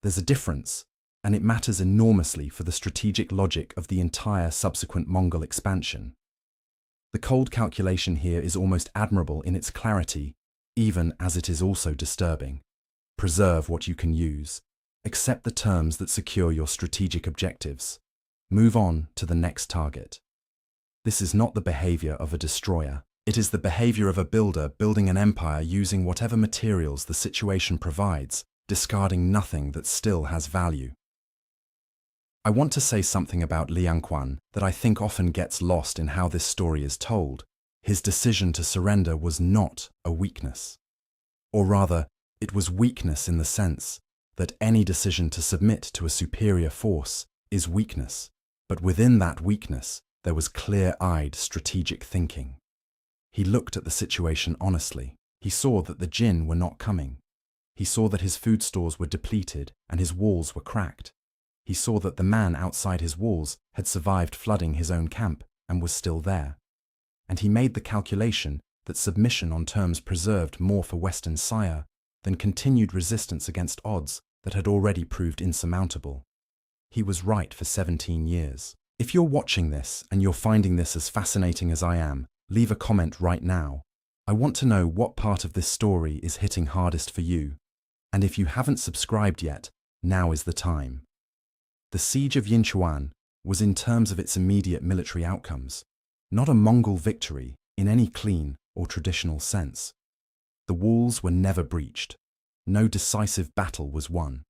There's a difference, and it matters enormously for the strategic logic of the entire subsequent Mongol expansion. The cold calculation here is almost admirable in its clarity, even as it is also disturbing. Preserve what you can use. Accept the terms that secure your strategic objectives. Move on to the next target. This is not the behavior of a destroyer. It is the behavior of a builder building an empire using whatever materials the situation provides, discarding nothing that still has value. I want to say something about Li Anquan that I think often gets lost in how this story is told. His decision to surrender was not a weakness. Or rather, it was weakness in the sense that any decision to submit to a superior force is weakness, but within that weakness there was clear-eyed strategic thinking. He looked at the situation honestly. He saw that the Jin were not coming. He saw that his food stores were depleted and his walls were cracked. He saw that the man outside his walls had survived flooding his own camp and was still there. And he made the calculation that submission on terms preserved more for Western Xia than continued resistance against odds that had already proved insurmountable. He was right for 17 years. If you're watching this and you're finding this as fascinating as I am, leave a comment right now. I want to know what part of this story is hitting hardest for you. And if you haven't subscribed yet, now is the time. The Siege of Yinchuan was, in terms of its immediate military outcomes, not a Mongol victory in any clean or traditional sense. The walls were never breached. No decisive battle was won.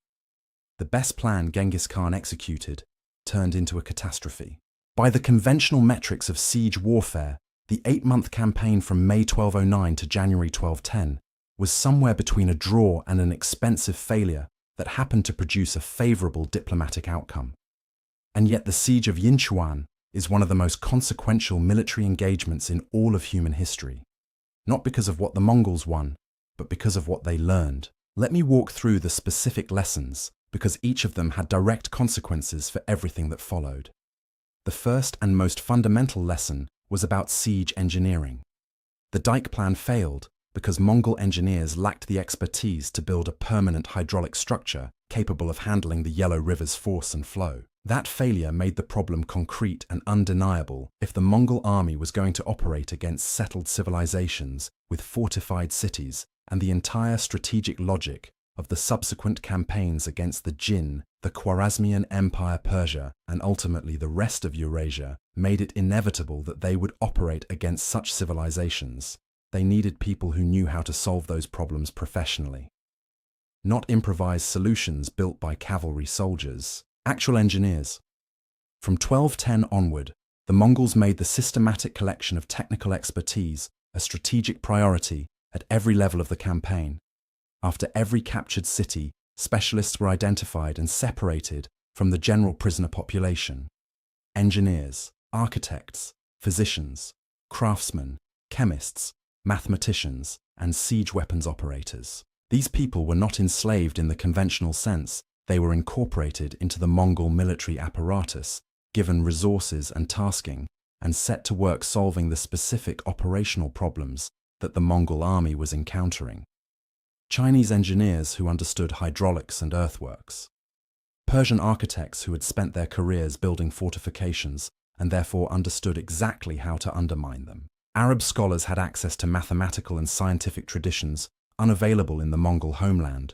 The best plan Genghis Khan executed turned into a catastrophe. By the conventional metrics of siege warfare, the 8-month campaign from May 1209 to January 1210 was somewhere between a draw and an expensive failure that happened to produce a favorable diplomatic outcome. And yet the Siege of Yinchuan is one of the most consequential military engagements in all of human history. Not because of what the Mongols won, but because of what they learned. Let me walk through the specific lessons, because each of them had direct consequences for everything that followed. The first and most fundamental lesson was about siege engineering. The dike plan failed because Mongol engineers lacked the expertise to build a permanent hydraulic structure capable of handling the Yellow River's force and flow. That failure made the problem concrete and undeniable if the Mongol army was going to operate against settled civilizations with fortified cities, and the entire strategic logic of the subsequent campaigns against the Jin, the Khwarezmian Empire, Persia, and ultimately the rest of Eurasia made it inevitable that they would operate against such civilizations. They needed people who knew how to solve those problems professionally. Not improvised solutions built by cavalry soldiers. Actual engineers. From 1210 onward, the Mongols made the systematic collection of technical expertise a strategic priority at every level of the campaign. After every captured city, specialists were identified and separated from the general prisoner population. Engineers, architects, physicians, craftsmen, chemists, mathematicians, and siege weapons operators. These people were not enslaved in the conventional sense. They were incorporated into the Mongol military apparatus, given resources and tasking, and set to work solving the specific operational problems that the Mongol army was encountering. Chinese engineers who understood hydraulics and earthworks. Persian architects who had spent their careers building fortifications and therefore understood exactly how to undermine them. Arab scholars had access to mathematical and scientific traditions unavailable in the Mongol homeland.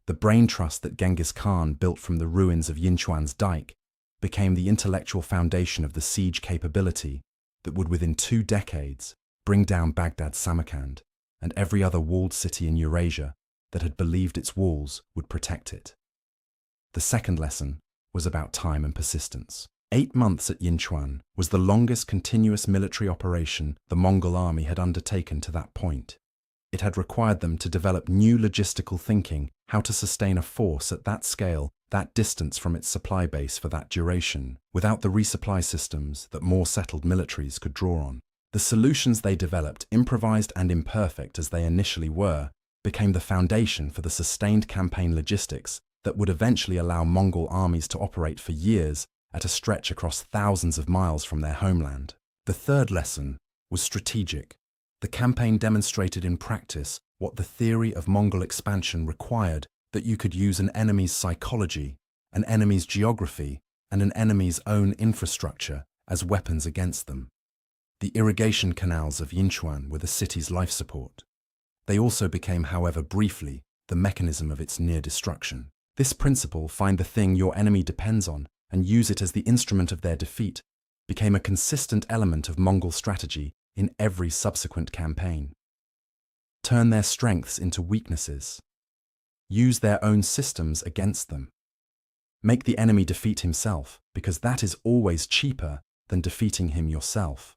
The brain trust that Genghis Khan built from the ruins of Yinchuan's dike became the intellectual foundation of the siege capability that would within 2 decades bring down Baghdad's Samarkand and every other walled city in Eurasia that had believed its walls would protect it. The second lesson was about time and persistence. 8 months at Yinchuan was the longest continuous military operation the Mongol army had undertaken to that point. It had required them to develop new logistical thinking, how to sustain a force at that scale, that distance from its supply base for that duration, without the resupply systems that more settled militaries could draw on. The solutions they developed, improvised and imperfect as they initially were, became the foundation for the sustained campaign logistics that would eventually allow Mongol armies to operate for years at a stretch across thousands of miles from their homeland. The third lesson was strategic. The campaign demonstrated in practice what the theory of Mongol expansion required, that you could use an enemy's psychology, an enemy's geography, and an enemy's own infrastructure as weapons against them. The irrigation canals of Yinchuan were the city's life support. They also became, however briefly, the mechanism of its near destruction. This principle, find the thing your enemy depends on and use it as the instrument of their defeat, became a consistent element of Mongol strategy in every subsequent campaign. Turn their strengths into weaknesses. Use their own systems against them. Make the enemy defeat himself, because that is always cheaper than defeating him yourself.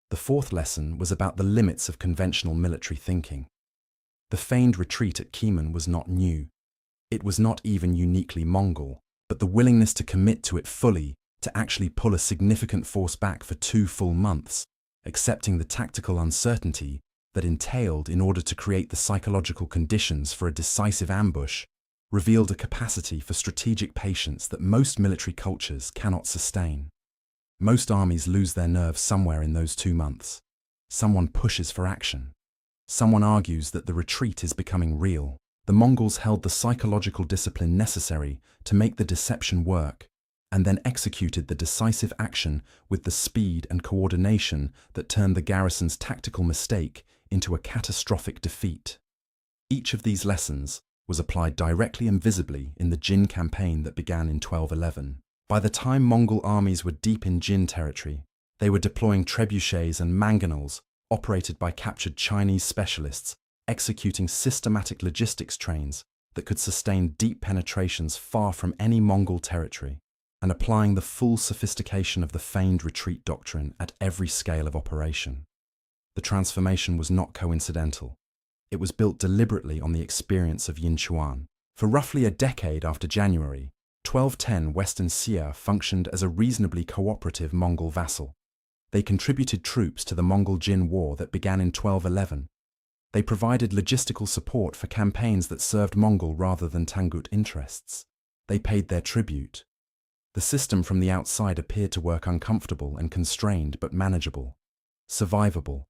The fourth lesson was about the limits of conventional military thinking. The feigned retreat at Kiemen was not new. It was not even uniquely Mongol, but the willingness to commit to it fully, to actually pull a significant force back for 2 full months, accepting the tactical uncertainty that entailed in order to create the psychological conditions for a decisive ambush, revealed a capacity for strategic patience that most military cultures cannot sustain. Most armies lose their nerve somewhere in those 2 months. Someone pushes for action. Someone argues that the retreat is becoming real. The Mongols held the psychological discipline necessary to make the deception work, and then executed the decisive action with the speed and coordination that turned the garrison's tactical mistake into a catastrophic defeat. Each of these lessons was applied directly and visibly in the Jin campaign that began in 1211. By the time Mongol armies were deep in Jin territory, they were deploying trebuchets and mangonels operated by captured Chinese specialists, executing systematic logistics trains that could sustain deep penetrations far from any Mongol territory, and applying the full sophistication of the feigned retreat doctrine at every scale of operation. The transformation was not coincidental. It was built deliberately on the experience of Yinchuan. For roughly a decade after January, 1210 Western Xia functioned as a reasonably cooperative Mongol vassal. They contributed troops to the Mongol-Jin War that began in 1211. They provided logistical support for campaigns that served Mongol rather than Tangut interests. They paid their tribute. The system from the outside appeared to work uncomfortable and constrained but manageable, survivable.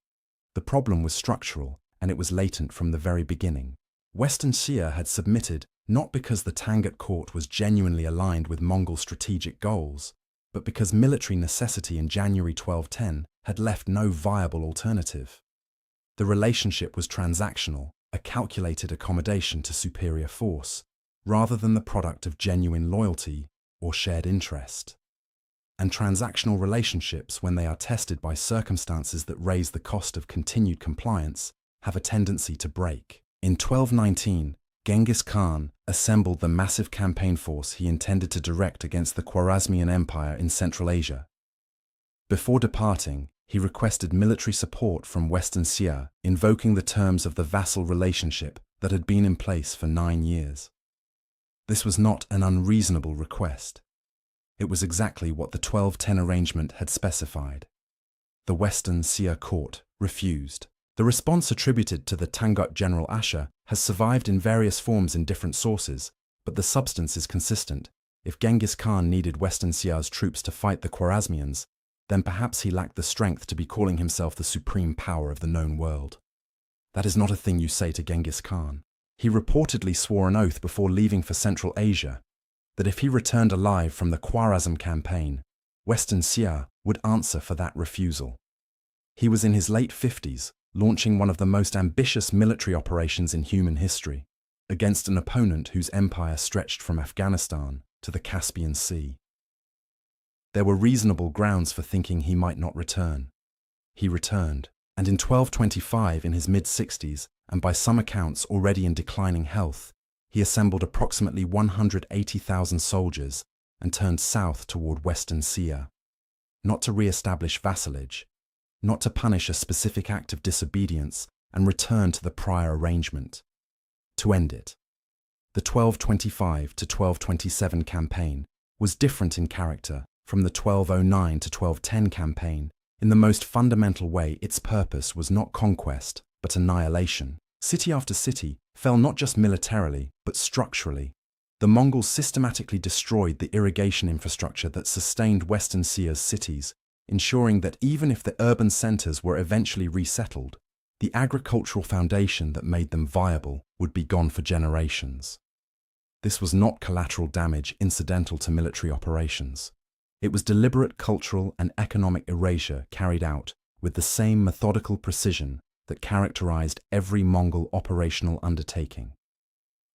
The problem was structural, and it was latent from the very beginning. Western Xia had submitted not because the Tangut court was genuinely aligned with Mongol strategic goals, but because military necessity in January 1210 had left no viable alternative. The relationship was transactional, a calculated accommodation to superior force, rather than the product of genuine loyalty or shared interest. And transactional relationships, when they are tested by circumstances that raise the cost of continued compliance, have a tendency to break. In 1219, Genghis Khan assembled the massive campaign force he intended to direct against the Khwarezmian Empire in Central Asia. Before departing, he requested military support from Western Xia, invoking the terms of the vassal relationship that had been in place for 9 years. This was not an unreasonable request. It was exactly what the 1210 arrangement had specified. The Western Xia court refused. The response attributed to the Tangut general Asher has survived in various forms in different sources, but the substance is consistent. If Genghis Khan needed Western Xia's troops to fight the Khwarezmians, then perhaps he lacked the strength to be calling himself the supreme power of the known world. That is not a thing you say to Genghis Khan. He reportedly swore an oath before leaving for Central Asia that if he returned alive from the Khwarezm campaign, Western Xia would answer for that refusal. He was in his late 50s, launching one of the most ambitious military operations in human history, against an opponent whose empire stretched from Afghanistan to the Caspian Sea. There were reasonable grounds for thinking he might not return. He returned, and in 1225, in his mid-60s, and by some accounts already in declining health, he assembled approximately 180,000 soldiers and turned south toward Western Xia, not to re-establish vassalage, not to punish a specific act of disobedience and return to the prior arrangement, to end it. The 1225 to 1227 campaign was different in character from the 1209 to 1210 campaign. In the most fundamental way, its purpose was not conquest, but annihilation. City after city fell not just militarily, but structurally. The Mongols systematically destroyed the irrigation infrastructure that sustained Western Xia's cities, ensuring that even if the urban centers were eventually resettled, the agricultural foundation that made them viable would be gone for generations. This was not collateral damage incidental to military operations. It was deliberate cultural and economic erasure carried out with the same methodical precision that characterized every Mongol operational undertaking.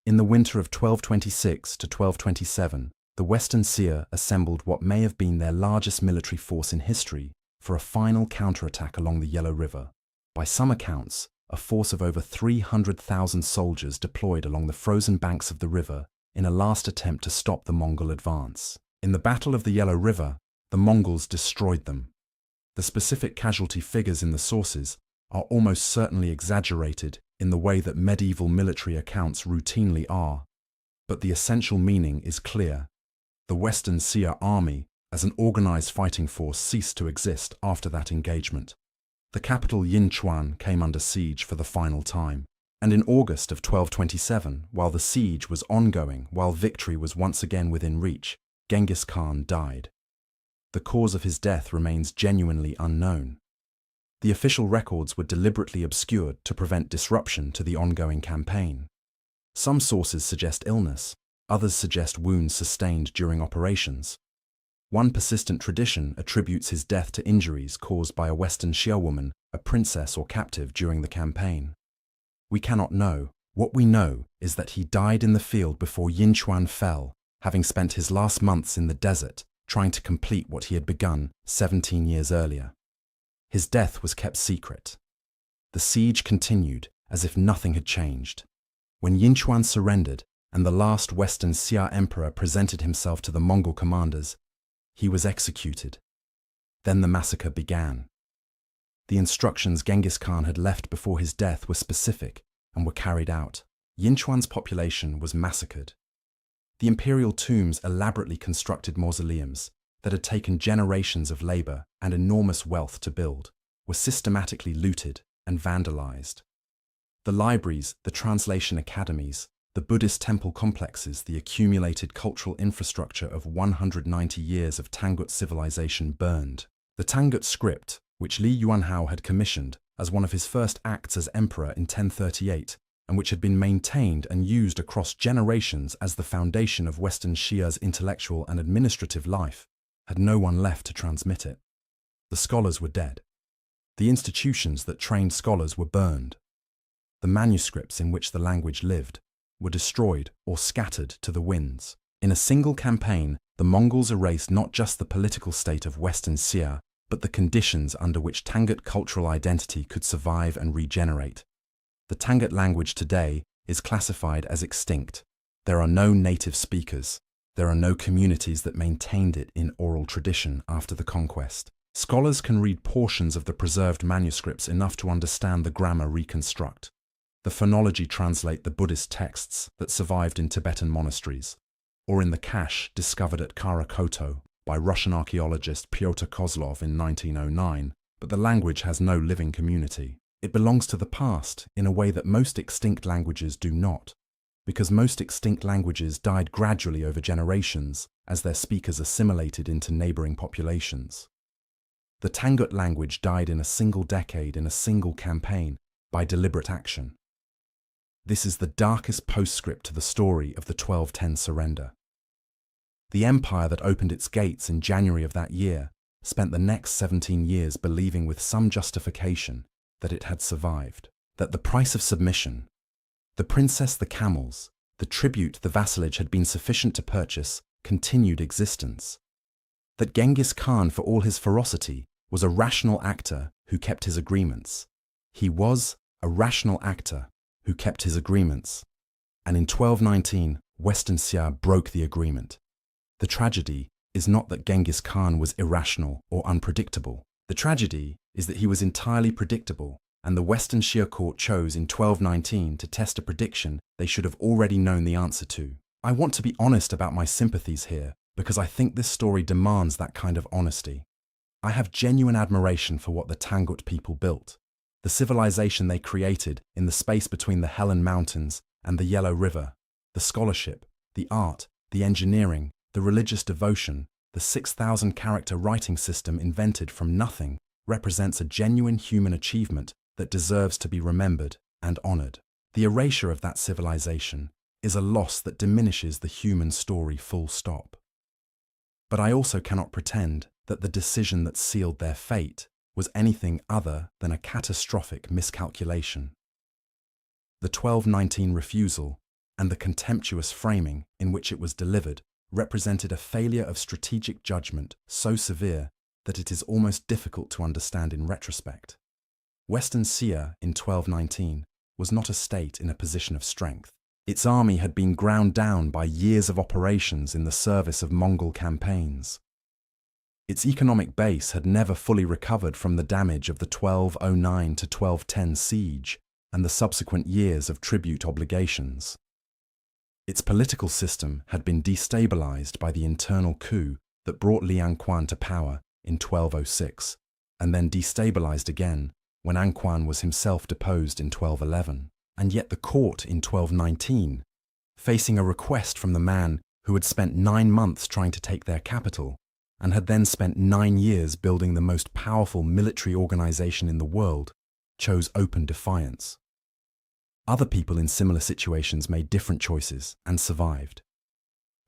In the winter of 1226 to 1227, the Western Xia assembled what may have been their largest military force in history for a final counterattack along the Yellow River. By some accounts, a force of over 300,000 soldiers deployed along the frozen banks of the river in a last attempt to stop the Mongol advance. In the Battle of the Yellow River, the Mongols destroyed them. The specific casualty figures in the sources are almost certainly exaggerated in the way that medieval military accounts routinely are, but the essential meaning is clear. The Western Xia army, as an organized fighting force, ceased to exist after that engagement. The capital Yinchuan came under siege for the final time, and in August of 1227, while the siege was ongoing, while victory was once again within reach, Genghis Khan died. The cause of his death remains genuinely unknown. The official records were deliberately obscured to prevent disruption to the ongoing campaign. Some sources suggest illness, others suggest wounds sustained during operations. One persistent tradition attributes his death to injuries caused by a Western Xia woman, a princess or captive during the campaign. We cannot know. What we know is that he died in the field before Yinchuan fell, having spent his last months in the desert trying to complete what he had begun 17 years earlier. His death was kept secret. The siege continued as if nothing had changed. When Yinchuan surrendered and the last Western Xia emperor presented himself to the Mongol commanders, he was executed. Then the massacre began. The instructions Genghis Khan had left before his death were specific and were carried out. Yinchuan's population was massacred. The imperial tombs, elaborately constructed mausoleums that had taken generations of labor and enormous wealth to build, were systematically looted and vandalized. The libraries, the translation academies, the Buddhist temple complexes, the accumulated cultural infrastructure of 190 years of Tangut civilization burned. The Tangut script, which Li Yuanhao had commissioned as one of his first acts as emperor in 1038, and which had been maintained and used across generations as the foundation of Western Xia's intellectual and administrative life, had no one left to transmit it. The scholars were dead. The institutions that trained scholars were burned. The manuscripts in which the language lived were destroyed or scattered to the winds. In a single campaign, the Mongols erased not just the political state of Western Xia, but the conditions under which Tangut cultural identity could survive and regenerate. The Tangut language today is classified as extinct. There are no native speakers. There are no communities that maintained it in oral tradition after the conquest. Scholars can read portions of the preserved manuscripts enough to understand the grammar reconstruct. The phonology translate the Buddhist texts that survived in Tibetan monasteries, or in the cache discovered at Karakoto by Russian archaeologist Pyotr Kozlov in 1909, but the language has no living community. It belongs to the past in a way that most extinct languages do not, because most extinct languages died gradually over generations as their speakers assimilated into neighboring populations. The Tangut language died in a single decade in a single campaign by deliberate action. This is the darkest postscript to the story of the 1210 surrender. The empire that opened its gates in January of that year spent the next 17 years believing with some justification that it had survived, that the price of submission, the princess, the camels, the tribute, the vassalage had been sufficient to purchase continued existence, that Genghis Khan, for all his ferocity, was a rational actor who kept his agreements. He was a rational actor who kept his agreements, and in 1219, Western Xia broke the agreement. The tragedy is not that Genghis Khan was irrational or unpredictable. The tragedy is that he was entirely predictable, and the Western Xia court chose in 1219 to test a prediction they should have already known the answer to. I want to be honest about my sympathies here, because I think this story demands that kind of honesty. I have genuine admiration for what the Tangut people built, the civilization they created in the space between the Helen Mountains and the Yellow River, the scholarship, the art, the engineering, the religious devotion, the 6,000-character writing system invented from nothing represents a genuine human achievement that deserves to be remembered and honored. The erasure of that civilization is a loss that diminishes the human story full stop. But I also cannot pretend that the decision that sealed their fate was anything other than a catastrophic miscalculation. The 1219 refusal and the contemptuous framing in which it was delivered represented a failure of strategic judgment so severe that it is almost difficult to understand in retrospect. Western Xia in 1219 was not a state in a position of strength. Its army had been ground down by years of operations in the service of Mongol campaigns. Its economic base had never fully recovered from the damage of the 1209 to 1210 siege and the subsequent years of tribute obligations. Its political system had been destabilized by the internal coup that brought Li Anquan to power in 1206, and then destabilized again when Anquan was himself deposed in 1211. And yet the court in 1219, facing a request from the man who had spent 9 months trying to take their capital, and had then spent 9 years building the most powerful military organization in the world, chose open defiance. Other people in similar situations made different choices and survived.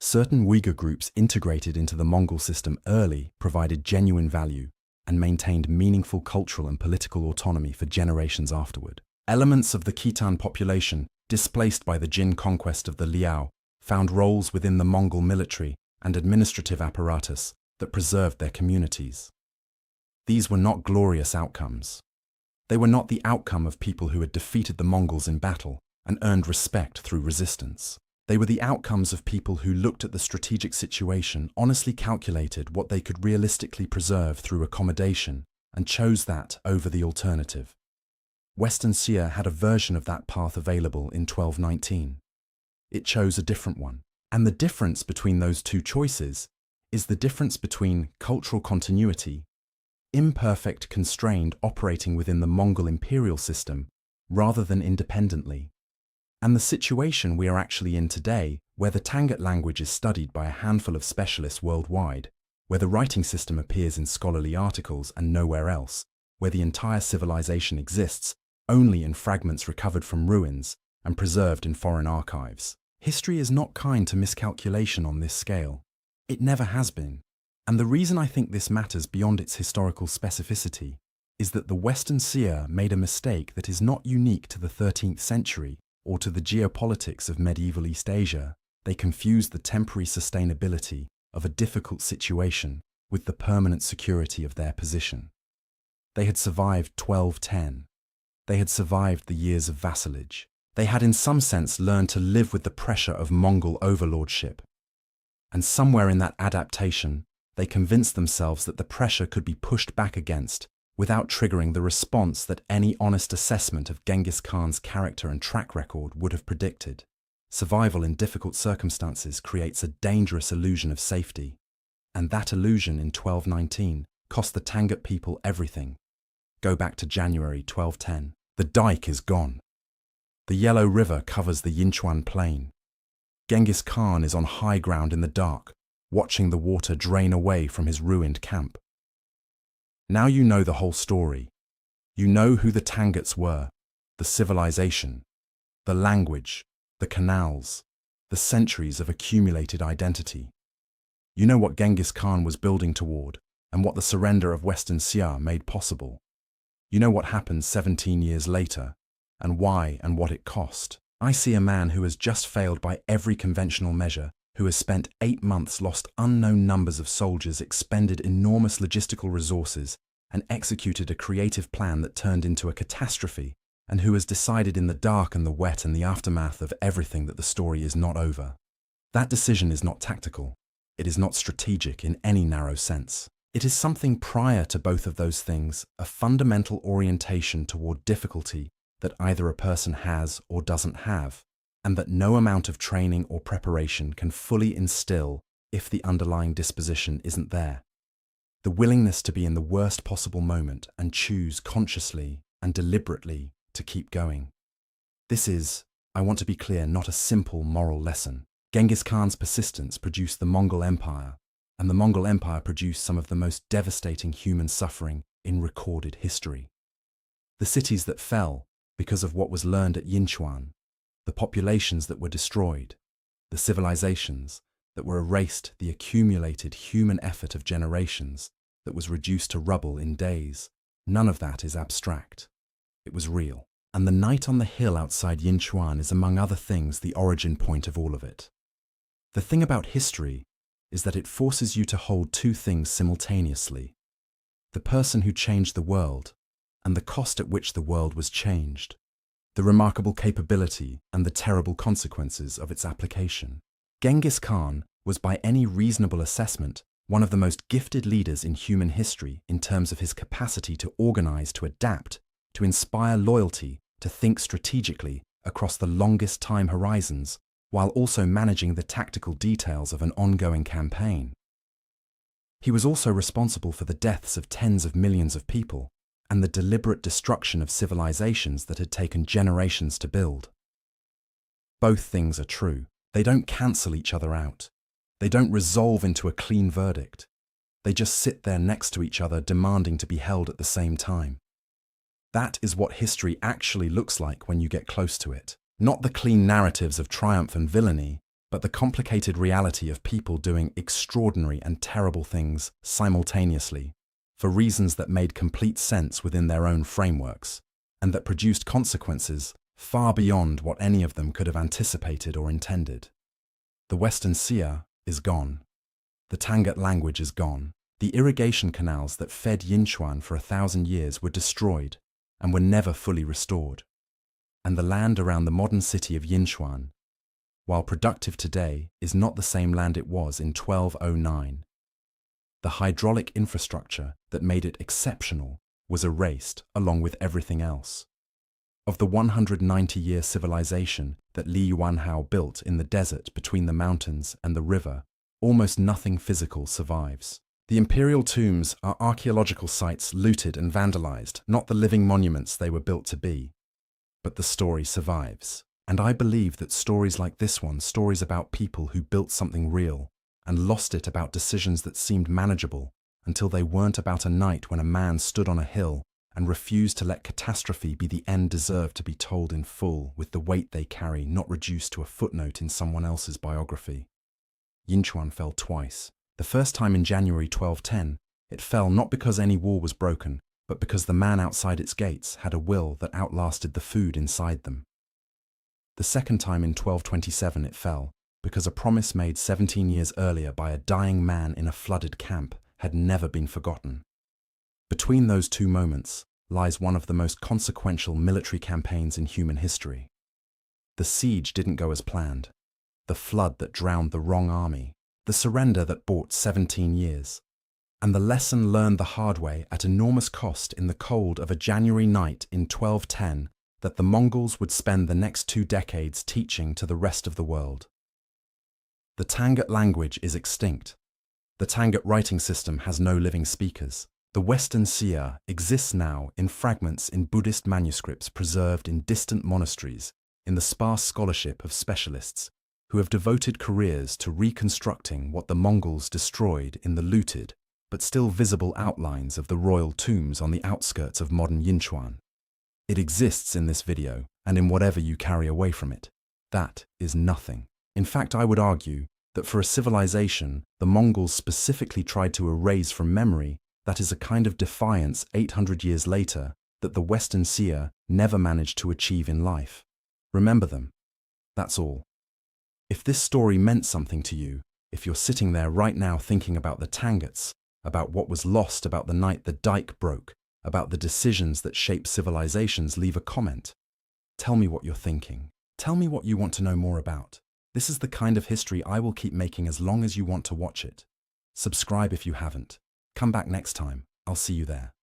Certain Uyghur groups integrated into the Mongol system early provided genuine value and maintained meaningful cultural and political autonomy for generations afterward. Elements of the Khitan population, displaced by the Jin conquest of the Liao, found roles within the Mongol military and administrative apparatus that preserved their communities. These were not glorious outcomes. They were not the outcome of people who had defeated the Mongols in battle and earned respect through resistance. They were the outcomes of people who looked at the strategic situation, honestly calculated what they could realistically preserve through accommodation, and chose that over the alternative. Western Xia had a version of that path available in 1219. It chose a different one. And the difference between those two choices is the difference between cultural continuity, imperfect, constrained, operating within the Mongol imperial system, rather than independently. And the situation we are actually in today, where the Tangut language is studied by a handful of specialists worldwide, where the writing system appears in scholarly articles and nowhere else, where the entire civilization exists only in fragments recovered from ruins and preserved in foreign archives. History is not kind to miscalculation on this scale. It never has been. And the reason I think this matters beyond its historical specificity is that the Western Xia made a mistake that is not unique to the 13th century or to the geopolitics of medieval East Asia. They confused the temporary sustainability of a difficult situation with the permanent security of their position. They had survived 1210. They had survived the years of vassalage. They had in some sense learned to live with the pressure of Mongol overlordship. And somewhere in that adaptation, they convinced themselves that the pressure could be pushed back against without triggering the response that any honest assessment of Genghis Khan's character and track record would have predicted. Survival in difficult circumstances creates a dangerous illusion of safety, and that illusion in 1219 cost the Tangut people everything. Go back to January 1210. The dike is gone. The Yellow River covers the Yinchuan plain. Genghis Khan is on high ground in the dark, watching the water drain away from his ruined camp. Now you know the whole story. You know who the Tanguts were, the civilization, the language, the canals, the centuries of accumulated identity. You know what Genghis Khan was building toward and what the surrender of Western Xia made possible. You know what happened 17 years later and why and what it cost. I see a man who has just failed by every conventional measure, who has spent 8 months, lost unknown numbers of soldiers, expended enormous logistical resources, and executed a creative plan that turned into a catastrophe, and who has decided in the dark and the wet and the aftermath of everything that the story is not over. That decision is not tactical. It is not strategic in any narrow sense. It is something prior to both of those things, a fundamental orientation toward difficulty that either a person has or doesn't have, and that no amount of training or preparation can fully instill if the underlying disposition isn't there. The willingness to be in the worst possible moment and choose consciously and deliberately to keep going. This is, I want to be clear, not a simple moral lesson. Genghis Khan's persistence produced the Mongol Empire, and the Mongol Empire produced some of the most devastating human suffering in recorded history. The cities that fell because of what was learned at Yinchuan, the populations that were destroyed, the civilizations that were erased, the accumulated human effort of generations that was reduced to rubble in days, none of that is abstract. It was real. And the night on the hill outside Yinchuan is, among other things, the origin point of all of it. The thing about history is that it forces you to hold two things simultaneously: the person who changed the world and the cost at which the world was changed, the remarkable capability and the terrible consequences of its application. Genghis Khan was, by any reasonable assessment, one of the most gifted leaders in human history in terms of his capacity to organize, to adapt, to inspire loyalty, to think strategically across the longest time horizons, while also managing the tactical details of an ongoing campaign. He was also responsible for the deaths of tens of millions of people and the deliberate destruction of civilizations that had taken generations to build. Both things are true. They don't cancel each other out. They don't resolve into a clean verdict. They just sit there next to each other, demanding to be held at the same time. That is what history actually looks like when you get close to it. Not the clean narratives of triumph and villainy, but the complicated reality of people doing extraordinary and terrible things simultaneously, for reasons that made complete sense within their own frameworks, and that produced consequences far beyond what any of them could have anticipated or intended. The Western Xia is gone. The Tangut language is gone. The irrigation canals that fed Yinchuan for 1,000 years were destroyed and were never fully restored. And the land around the modern city of Yinchuan, while productive today, is not the same land it was in 1209. The hydraulic infrastructure that made it exceptional was erased along with everything else. Of the 190-year civilization that Li Yuanhao built in the desert between the mountains and the river, almost nothing physical survives. The imperial tombs are archaeological sites looted and vandalized, not the living monuments they were built to be. But the story survives. And I believe that stories like this one, stories about people who built something real and lost it, about decisions that seemed manageable until they weren't, about a night when a man stood on a hill and refused to let catastrophe be the end, deserve to be told in full, with the weight they carry, not reduced to a footnote in someone else's biography. Yinchuan fell twice. The first time in January 1210, it fell not because any wall was broken, but because the man outside its gates had a will that outlasted the food inside them. The second time in 1227 it fell because a promise made 17 years earlier by a dying man in a flooded camp had never been forgotten. Between those two moments lies one of the most consequential military campaigns in human history. The siege didn't go as planned. The flood that drowned the wrong army. The surrender that bought 17 years. And the lesson learned the hard way at enormous cost in the cold of a January night in 1210 that the Mongols would spend the next 2 decades teaching to the rest of the world. The Tangut language is extinct. The Tangut writing system has no living speakers. The Western Xia exists now in fragments in Buddhist manuscripts preserved in distant monasteries, in the sparse scholarship of specialists who have devoted careers to reconstructing what the Mongols destroyed in the looted but still visible outlines of the royal tombs on the outskirts of modern Yinchuan. It exists in this video, and in whatever you carry away from it. That is nothing. In fact, I would argue that for a civilization the Mongols specifically tried to erase from memory, that is a kind of defiance 800 years later that the Western Xia never managed to achieve in life. Remember them. That's all. If this story meant something to you, if you're sitting there right now thinking about the Tanguts, about what was lost, about the night the dike broke, about the decisions that shape civilizations, leave a comment. Tell me what you're thinking. Tell me what you want to know more about. This is the kind of history I will keep making as long as you want to watch it. Subscribe if you haven't. Come back next time. I'll see you there.